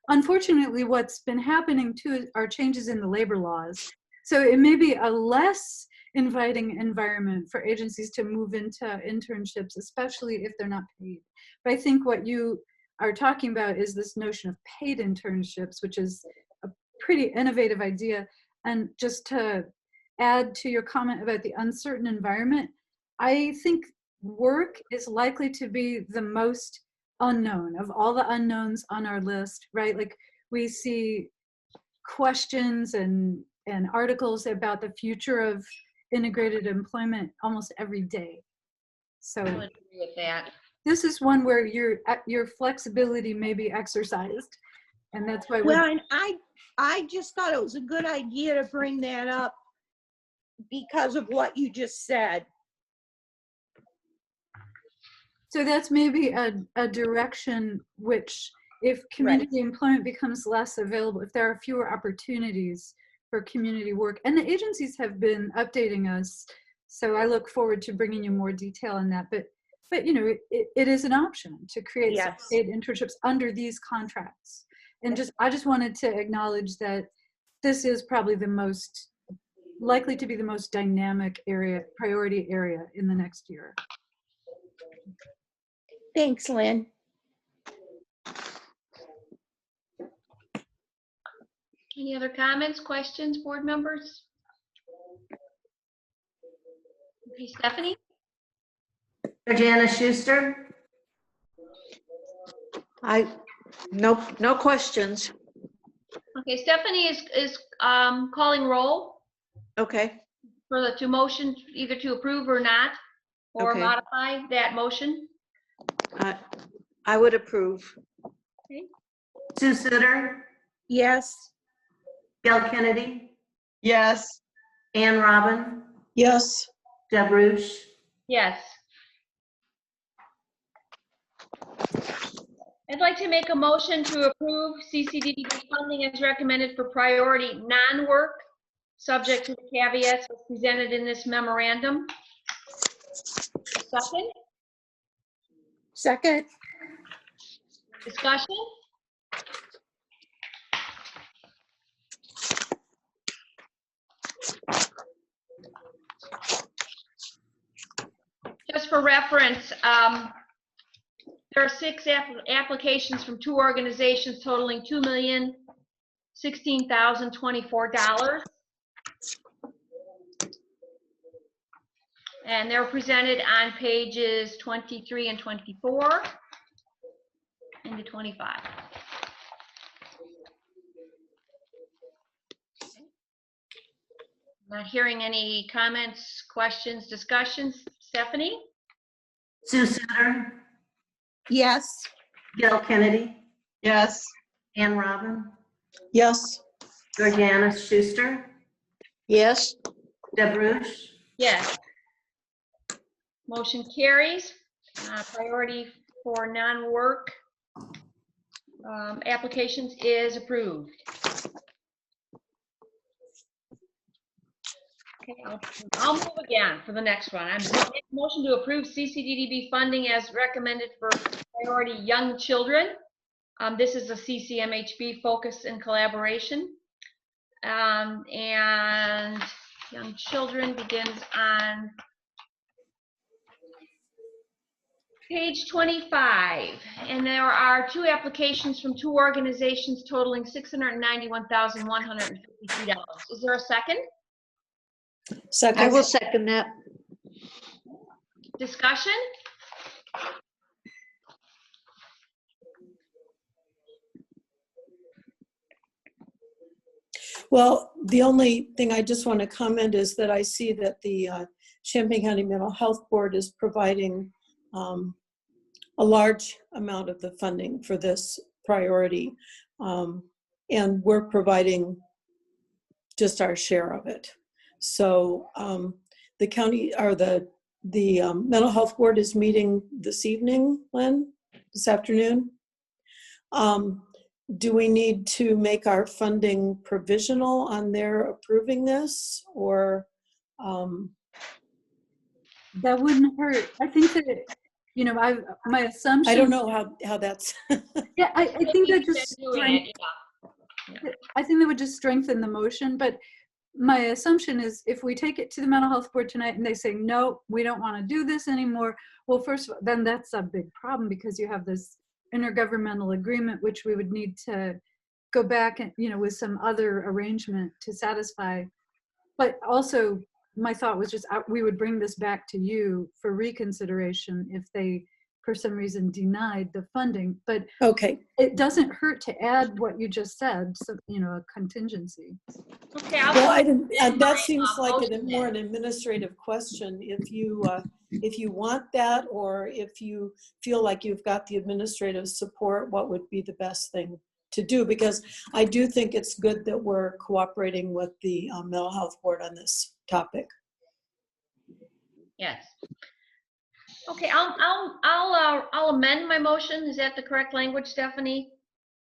unfortunately what's been happening too are changes in the labor laws. So it may be a less inviting environment for agencies to move into internships, especially if they're not paid. But I think what you are talking about is this notion of paid internships, which is a pretty innovative idea. And just to add to your comment about the uncertain environment, I think work is likely to be the most unknown of all the unknowns on our list, right? Like we see questions and articles about the future of integrated employment almost every day. So I would agree with that. This is one where your flexibility may be exercised, and that's why. Well, and I just thought it was a good idea to bring that up because of what you just said. So that's maybe a direction which, if community employment becomes less available, if there are fewer opportunities for community work, and the agencies have been updating us, so I look forward to bringing you more detail on that. But you know, it is an option to create some paid internships under these contracts. And I just wanted to acknowledge that this is probably the most likely to be the most dynamic priority area in the next year. Thanks, Lynn. Any other comments, questions, board members? Okay, Stephanie? Janice Schuster? No questions. Okay, Stephanie is calling roll Okay. for the two motions, either to approve or not, or Okay. modify that motion. I would approve. Okay. Sue Sutter? Yes. Gail Kennedy? Yes. Ann Robin? Yes. Deb Ruch? Yes. I'd like to make a motion to approve CCDDB funding as recommended for priority non-work, subject to the caveats as presented in this memorandum. Second? Second. Discussion? Just for reference, there are 6 applications from 2 organizations totaling $2,016,024. And they're presented on pages 23 and 24 into 25. Not hearing any comments, questions, discussions. Stephanie? Sue Suter, Yes. Gil Kennedy, Yes. Ann Robin, Yes. Georgiana Schuster, Yes. Deb Rush, Yes. Motion carries. Priority for non-work applications is approved. Okay, I'll move again for the next one. I'm making a motion to approve CCDDB funding as recommended for priority young children. This is a CCMHB focus and collaboration. And young children begins on page 25. And there are 2 applications from 2 organizations totaling $691,153. Is there a second? Second. I will second that. Discussion? Well, the only thing I just want to comment is that I see that the Champaign County Mental Health Board is providing a large amount of the funding for this priority. And we're providing just our share of it. So the county, or the Mental Health Board is meeting this evening, Lynn, this afternoon. Do we need to make our funding provisional on their approving this, or? That wouldn't hurt. I think that, you know, my assumption. I don't know how that's. Yeah, I think that just. I think that would just strengthen the motion, but my assumption is if we take it to the Mental Health Board tonight and they say, no, we don't want to do this anymore, well, first of all, then that's a big problem because you have this intergovernmental agreement, which we would need to go back and, you know, with some other arrangement to satisfy. But also my thought was just we would bring this back to you for reconsideration if they, for some reason, denied the funding. But okay, it doesn't hurt to add what you just said, so, you know, a contingency. Okay, well, that seems like more an administrative question. If you want that, or if you feel like you've got the administrative support, what would be the best thing to do? Because I do think it's good that we're cooperating with the Mental Health Board on this topic. Yes. Okay, I'll amend my motion. Is that the correct language, Stephanie?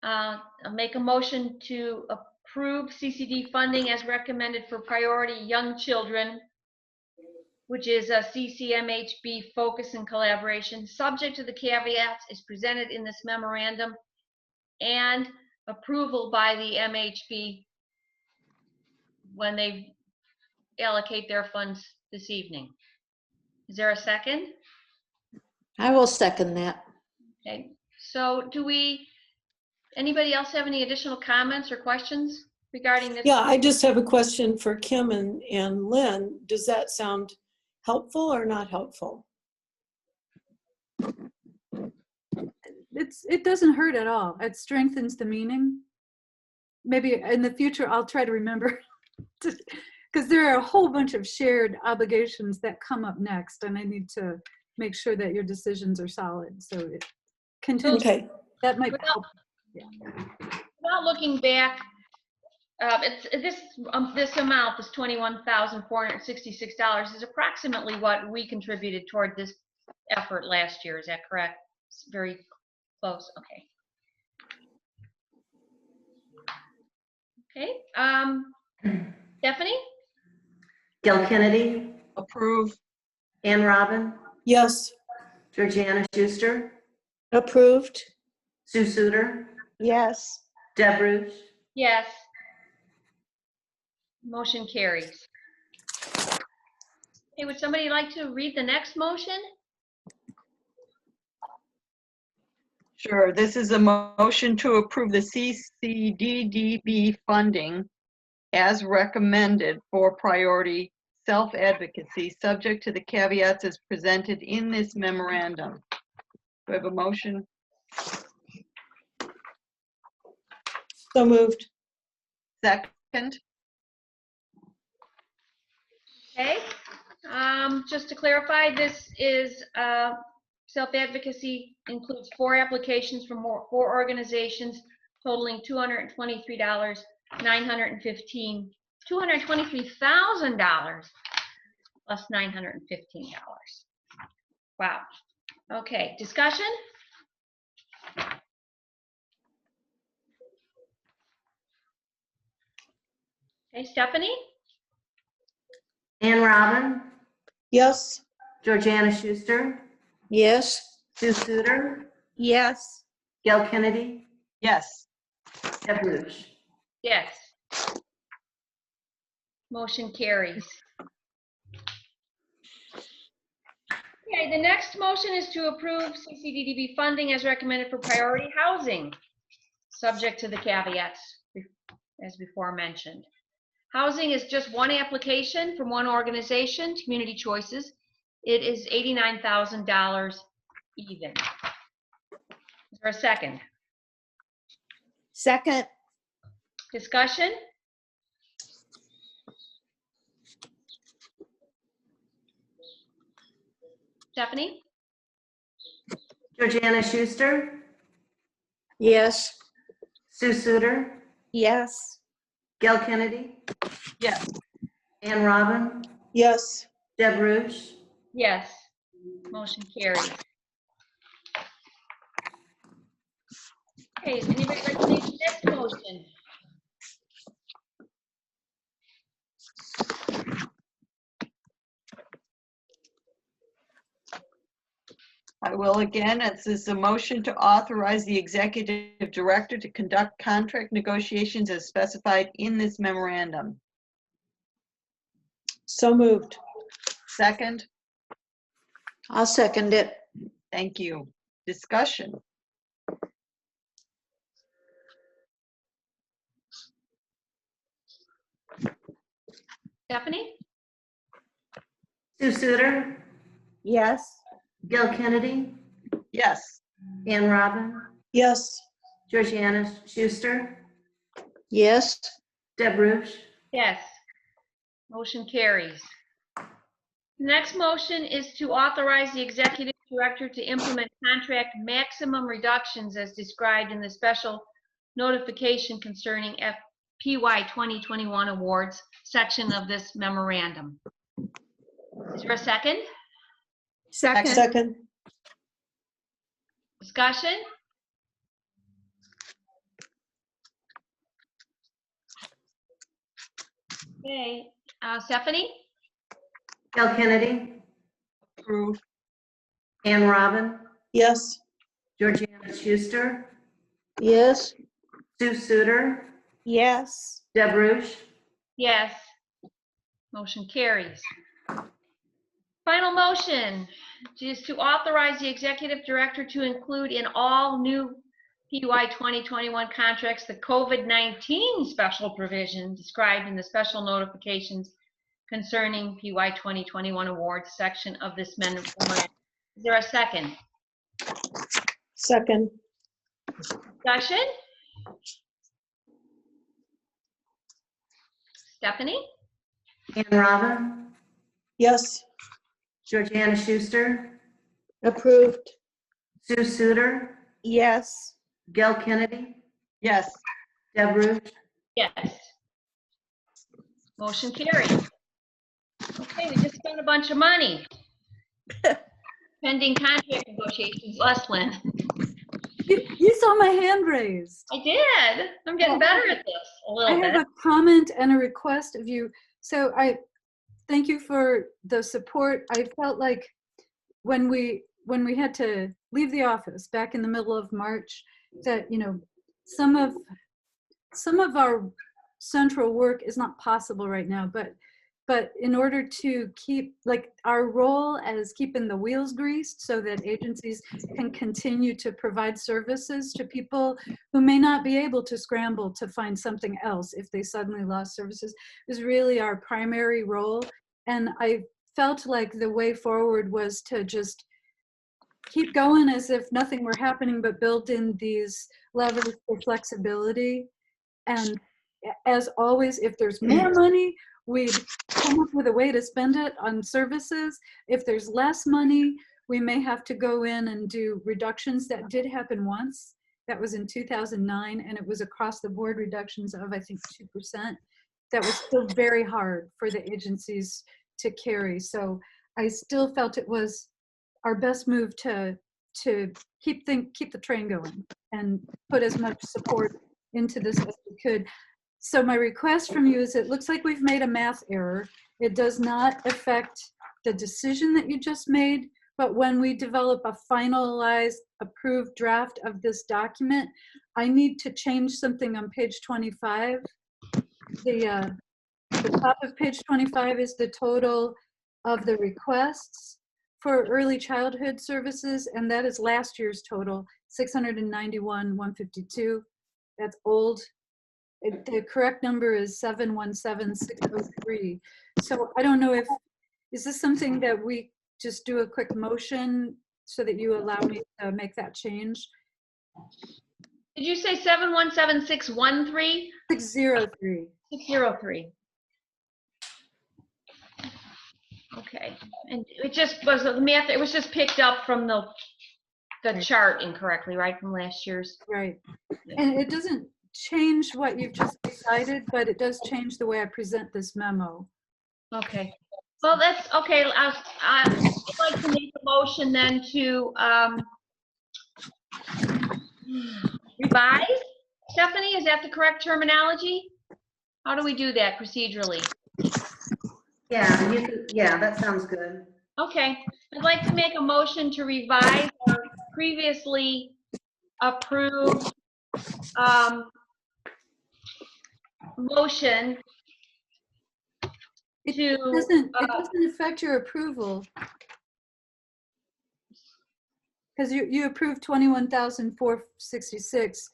I'll make a motion to approve CCD funding as recommended for priority young children, which is a CCMHB focus and collaboration, subject to the caveats is presented in this memorandum and approval by the MHB when they allocate their funds this evening. Is there a second? I will second that. Okay, so anybody else have any additional comments or questions regarding this? Yeah, I just have a question for Kim and Lynn. Does that sound helpful or not helpful? It doesn't hurt at all. It strengthens the meaning. Maybe in the future I'll try to remember, because there are a whole bunch of shared obligations that come up next, and I need to make sure that your decisions are solid. So it continues. Okay. That might help. Yeah. Without looking back, this amount, this $21,466, is approximately what we contributed toward this effort last year. Is that correct? It's very close. Okay. Okay. Stephanie? Gil Kennedy, Approve. Ann Robin, Yes. Georgiana Schuster, Approved. Sue Suter, Yes. Deb Rush, Yes. Motion carries. Okay, would somebody like to read the next motion? Sure. This is a motion to approve the CCDDB funding as recommended for priority self-advocacy, subject to the caveats as presented in this memorandum. Do I have a motion? So moved. Second? Okay, just to clarify, this is, self-advocacy includes 4 applications from 4 organizations totaling $223,000 plus $915. Wow. Okay, discussion? Okay, Stephanie? Ann Robin, Yes. Georgiana Schuster, Yes. Sue Suter, Yes. Gail Kennedy, Yes. Deb Ruch. Yes. Motion carries. Okay, the next motion is to approve CCDDB funding as recommended for priority housing, subject to the caveats as before mentioned. Housing is just one application from one organization, Community Choices. It is $89,000 even. Is there a second? Second. Discussion? Stephanie? Georgiana Schuster, Yes. Sue Suter, Yes. Gail Kennedy, Yes. Ann Robin, Yes. Deb Ruch. Yes. Motion carries. Okay, is anybody like to make the next motion? I will again. This is a motion to authorize the executive director to conduct contract negotiations as specified in this memorandum. So moved. Second? I'll second it. Thank you. Discussion? Stephanie? Sue Suter, Yes. Gail Kennedy, Yes. Ann Robin, Yes. Georgiana Schuster, Yes. Deb Ruch. Yes. Motion carries. The next motion is to authorize the executive director to implement contract maximum reductions as described in the special notification concerning PY 2021 awards section of this memorandum. Is there a second? Second. Second. Discussion? Okay, Stephanie? Gail Kennedy, Approve. Ann Robin, Yes. Georgiana Schuster, Yes. Sue Suter, Yes. Deb Ruch. Yes. Motion carries. Final motion is to authorize the executive director to include in all new PY 2021 contracts the COVID-19 special provision described in the special notifications concerning PY 2021 awards section of this memorandum. Is there a second? Second. Discussion? Stephanie? Ann Robin, Yes. Georgiana Schuster, Approved. Sue Suter, Yes. Gail Kennedy, Yes. Deb Ruch. Yes. Motion carried. Okay, we just spent a bunch of money. Pending contract negotiations, Leslin. You saw my hand raised. I did. I'm getting better at this a I little have bit. a comment and a request of you. So I thank you for the support. I felt like when we had to leave the office back in the middle of March, that some of our central work is not possible right now, but in order to keep our role as keeping the wheels greased so that agencies can continue to provide services to people who may not be able to scramble to find something else if they suddenly lost services is really our primary role. And I felt like the way forward was to just keep going as if nothing were happening, but build in these levers for flexibility. And as always, if there's more money, we'd come up with a way to spend it on services. If there's less money, we may have to go in and do reductions. That did happen once. That was in 2009, and it was across the board reductions of, I think, 2%. That was still very hard for the agencies to carry. So I still felt it was our best move to keep the train going and put as much support into this as we could. So my request from you is, it looks like we've made a math error. It does not affect the decision that you just made, but when we develop a finalized, approved draft of this document, I need to change something on page 25. The top of page 25 is the total of the requests for early childhood services, and that is last year's total, 691,152. That's old. The correct number is 717,603. So I don't know if, is this something that we just do a quick motion so that you allow me to make that change? Did you say 717,613? 603. 603. Okay, and it just was the math, it was just picked up from the chart incorrectly, right, from last year's? Right. And it doesn't change what you've just decided, but it does change the way I present this memo. Okay. Well, that's okay. I'd like to make a motion then to revise. Stephanie, is that the correct terminology? How do we do that procedurally? Yeah, yeah, that sounds good. Okay. I'd like to make a motion to revise our previously approved motion It doesn't affect your approval, because you approved 21,466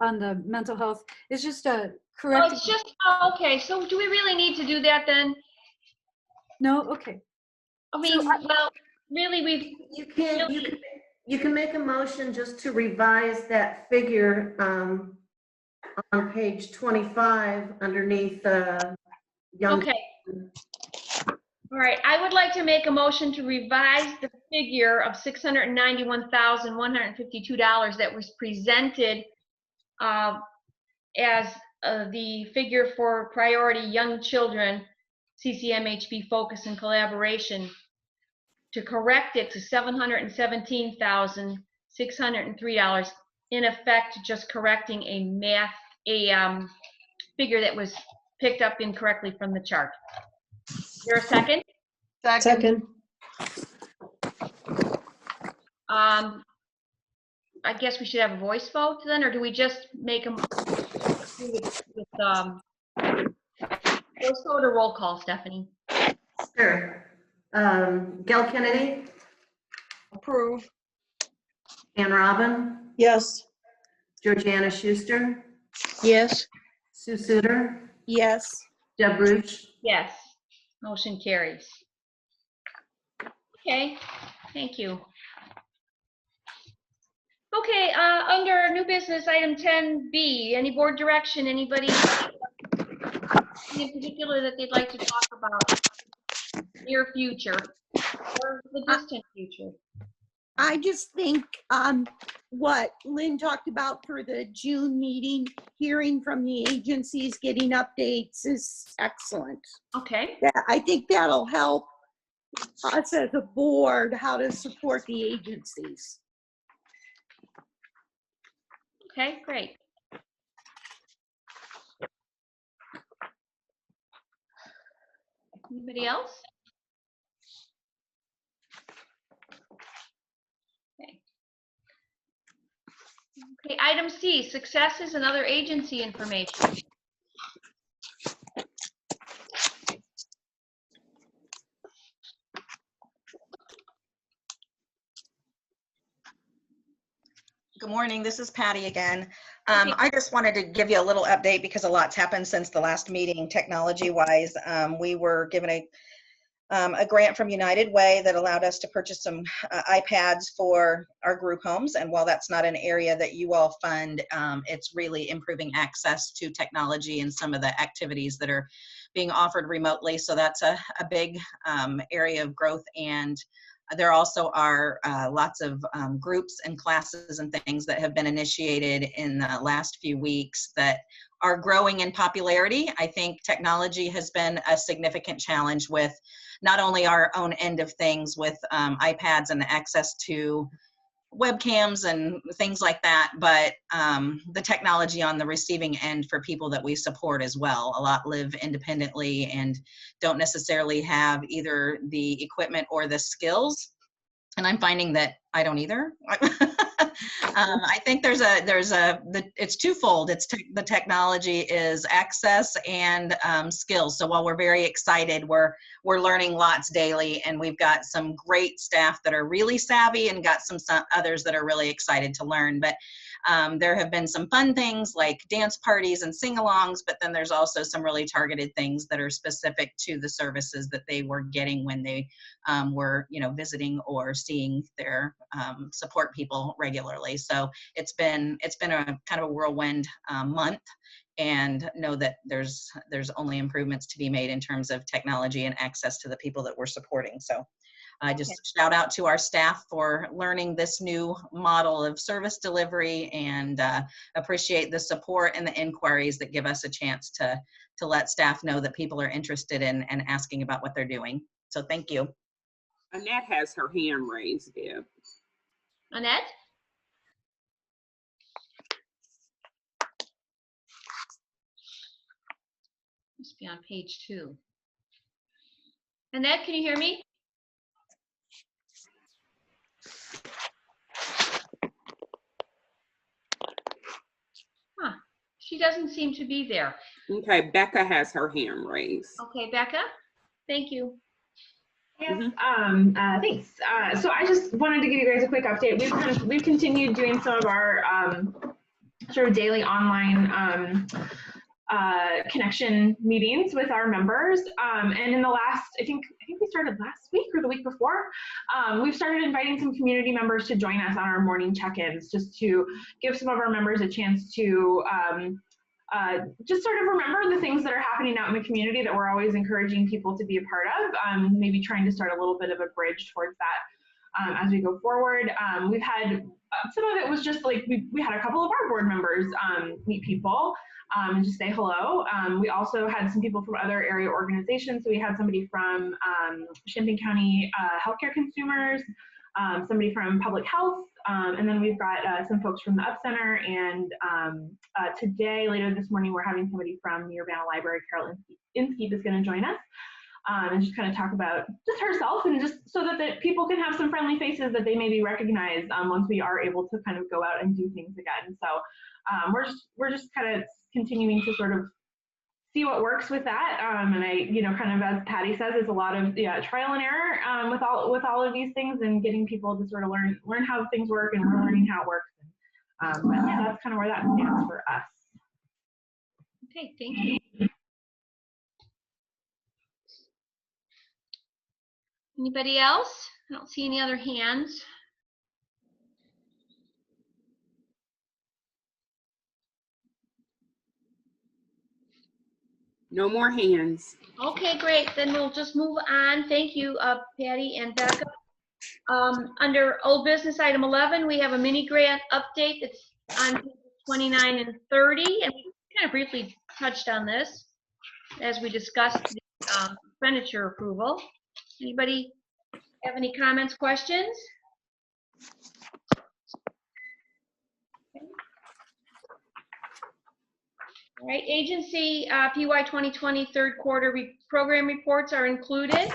on the mental health. It's just a correct. Oh, it's just, okay. So do we really need to do that then? No, okay. I mean, well, really, you can make a motion just to revise that figure on page 25 underneath young. Okay. All right. I would like to make a motion to revise the figure of $691,152 that was presented as the figure for priority young children, CCMHB focus and collaboration, to correct it to $717,603, in effect just correcting a figure that was picked up incorrectly from the chart. Is there a second? Second. I guess we should have a voice vote then, or do we just make them with voice vote or roll call, Stephanie? Sure. Gail Kennedy? Approve. Ann Robin? Yes. Georgiana Schuster? Yes. Sue Suter? Yes. Deb Ruch? Yes. Motion carries. Okay, thank you. Okay, under new business, item 10B, any board direction, anybody in particular that they'd like to talk about near future or the distant future? I just think what Lynn talked about for the June meeting, hearing from the agencies, getting updates is excellent. Okay. I think that'll help us as a board how to support the agencies. Okay, great. Anybody else? Okay. Okay, item C, successes and other agency information. Good morning, this is Patty again. I just wanted to give you a little update because a lot's happened since the last meeting technology-wise. We were given a grant from United Way that allowed us to purchase some iPads for our group homes. And while that's not an area that you all fund, it's really improving access to technology and some of the activities that are being offered remotely. So that's a big area of growth. And there also are lots of groups and classes and things that have been initiated in the last few weeks that are growing in popularity. I think technology has been a significant challenge with not only our own end of things with iPads and access to webcams and things like that, but the technology on the receiving end for people that we support as well. A lot live independently and don't necessarily have either the equipment or the skills. And I'm finding that I don't either. I think it's twofold. The technology is access and skills. So while we're very excited, we're learning lots daily, and we've got some great staff that are really savvy and got some others that are really excited to learn. But there have been some fun things like dance parties and sing-alongs, but then there's also some really targeted things that are specific to the services that they were getting when they were, visiting or seeing their support people regularly. So it's been a kind of a whirlwind month, and know that there's only improvements to be made in terms of technology and access to the people that we're supporting. So I just shout out to our staff for learning this new model of service delivery, and appreciate the support and the inquiries that give us a chance to let staff know that people are interested in and asking about what they're doing. So thank you. Annette has her hand raised, Deb. Annette? Must be on page 2. Annette, can you hear me? Huh, she doesn't seem to be there. Okay, Becca has her hand raised. Okay, Becca, thank you. Yes, thanks. So I just wanted to give you guys a quick update. We've continued doing some of our sort of daily online connection meetings with our members. And in the last, I think we started last week or the week before, we've started inviting some community members to join us on our morning check-ins, just to give some of our members a chance to just sort of remember the things that are happening out in the community that we're always encouraging people to be a part of, maybe trying to start a little bit of a bridge towards that as we go forward. We've had, some of it was just like, we had a couple of our board members meet people and just say hello. We also had some people from other area organizations. So we had somebody from Champaign County Healthcare Consumers, somebody from Public Health, and then we've got some folks from the Up Center, and today, later this morning, we're having somebody from the Urbana Library. Carol Inskeep is going to join us and just kind of talk about just herself, and just so that people can have some friendly faces that they maybe recognize once we are able to kind of go out and do things again. So we're just kind of continuing to sort of see what works with that, and I, kind of as Patty says, it's a lot of trial and error with all of these things, and getting people to sort of learn how things work, and we're learning how it works. But yeah, that's kind of where that stands for us. Okay, thank you. Anybody else? I don't see any other hands. No more hands. Okay, great. Then we'll just move on. Thank you, Patty and Becca. Under old business item 11, we have a mini grant update that's on pages 29 and 30, and we kind of briefly touched on this as we discussed the expenditure approval. Anybody have any comments, questions? All right, agency PY 2020 third quarter program reports are included.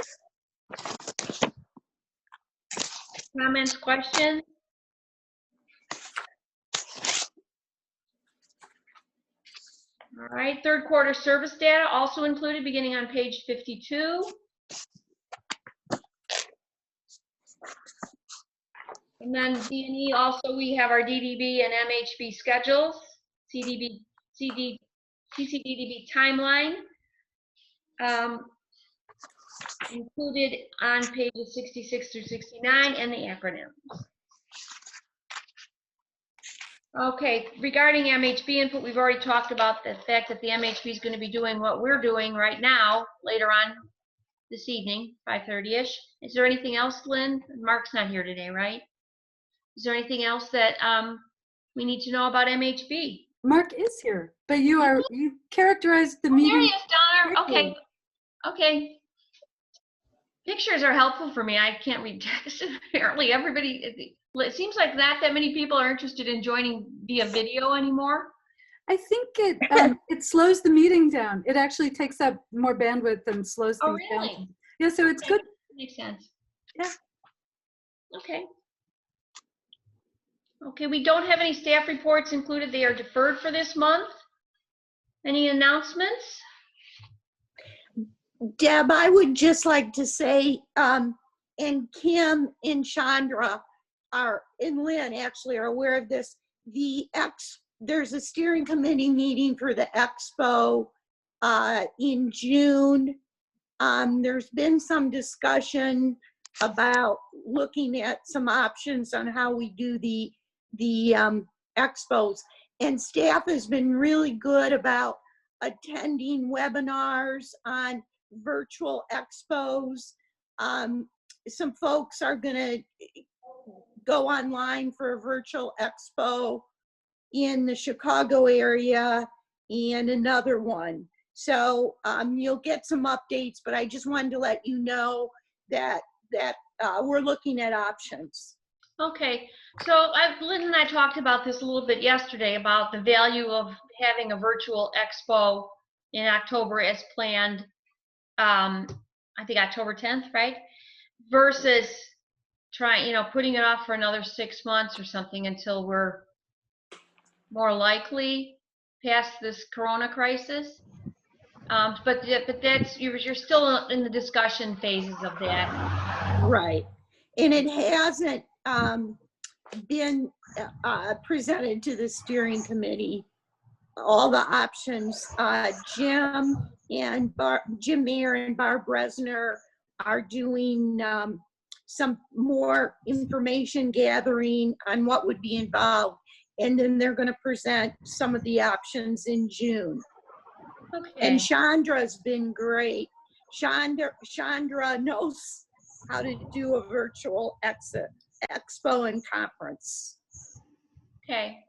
Comments, questions? All right, third quarter service data also included beginning on page 52. And then D&E also, we have our DDB and MHB schedules, CCDDB timeline. included on pages 66 through 69 and the acronyms. Okay, regarding MHB input, we've already talked about the fact that the MHB is going to be doing what we're doing right now, later on this evening, 5:30-ish. Is there anything else, Lynn? Mark's not here today, right? Is there anything else that we need to know about MHB? Mark is here, but you characterized the There he meeting. is, Donna. correctly. Okay. Okay. Pictures are helpful for me. I can't read text. Apparently, everybody. It seems like not that many people are interested in joining via video anymore. I think it slows the meeting down. It actually takes up more bandwidth and slows things really? down. Yeah, so it's Okay. good. Makes sense. Yeah. Okay. Okay, we don't have any staff reports included. They are deferred for this month. Any announcements? Deb, I would just like to say, and Kim and Chandra and Lynn actually are aware of this. There's a steering committee meeting for the expo in June. There's been some discussion about looking at some options on how we do the expos, and staff has been really good about attending webinars on virtual expos. Some folks are going to go online for a virtual expo in the Chicago area and another one. So you'll get some updates, but I just wanted to let you know that we're looking at options. Okay, so Lynn and I talked about this a little bit yesterday about the value of having a virtual expo in October as planned. I think October 10th, right? Versus putting it off for another 6 months or something until we're more likely past this Corona crisis. But that's you're still in the discussion phases of that. Right, and it hasn't been presented to the steering committee. All the options. Jim Mayer and Barb Bresner are doing some more information gathering on what would be involved, and then they're going to present some of the options in June. Okay. And Chandra's been great. Chandra knows how to do a virtual expo and conference. Okay.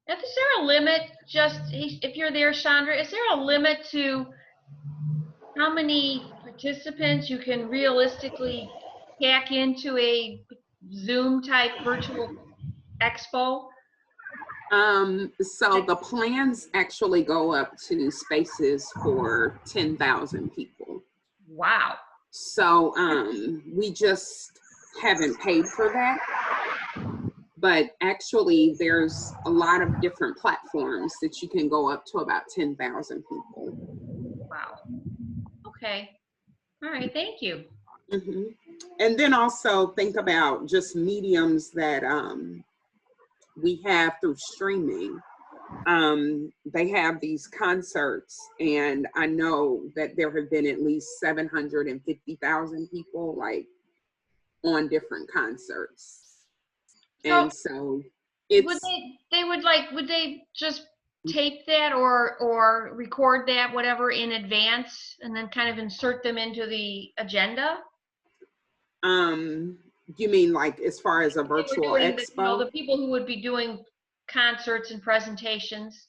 Is there a limit, if you're there, Chandra, is there a limit to how many participants you can realistically pack into a Zoom type virtual expo? So the plans actually go up to spaces for 10,000 people. Wow. So we just haven't paid for that. But actually, there's a lot of different platforms that you can go up to about 10,000 people. Wow. Okay. All right. Thank you. Mm-hmm. And then also think about just mediums that we have through streaming. They have these concerts, and I know that there have been at least 750,000 people on different concerts. And so it's would they just tape that or record that, whatever, in advance and then kind of insert them into the agenda? You mean as far as a virtual expo? The people who would be doing concerts and presentations.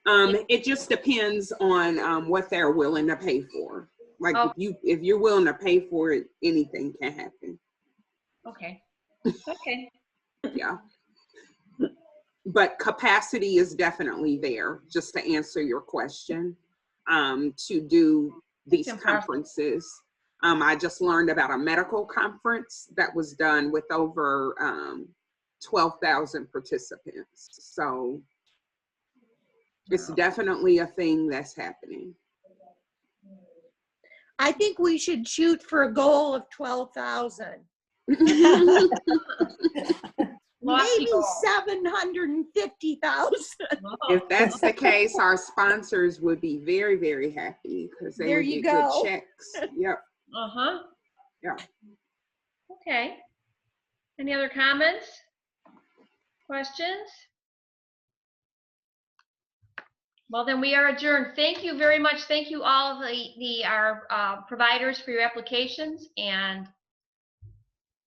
It just depends on what they're willing to pay for. If you're willing to pay for it, anything can happen. Okay. Okay. Yeah. But capacity is definitely there, just to answer your question, to do these conferences. I just learned about a medical conference that was done with over 12,000 participants. So it's definitely a thing that's happening. I think we should shoot for a goal of 12,000. Maybe 750,000. If that's the case, our sponsors would be very, very happy because they would get good checks. Yep. Uh-huh. Yeah. Okay. Any other comments? Questions? Well, then we are adjourned. Thank you very much. Thank you all our providers for your applications, and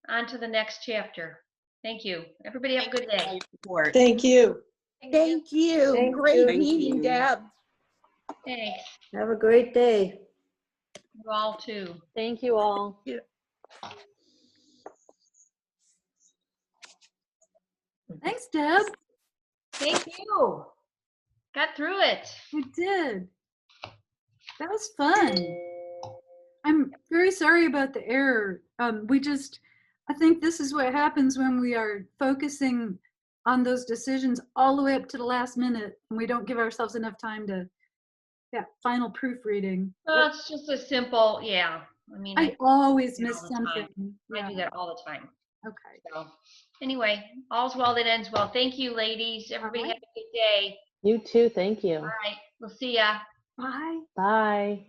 on to the next chapter. Thank you. Everybody have a good day. Thank you. Thank you. Thank Great you. Thank meeting, you. Deb. Thanks. Have a great day. You all too. Thank you all. Thanks, Deb. Thank you. Got through it. You did. That was fun. I'm very sorry about the error. I think this is what happens when we are focusing on those decisions all the way up to the last minute, and we don't give ourselves enough time to, final proofreading. It's just a simple, yeah. I mean, I always do it miss all the time. something. I do that all the time. Okay. So anyway, all's well that ends well. Thank you, ladies. Everybody have a good day. You too. Thank you. All right. We'll see ya. Bye. Bye.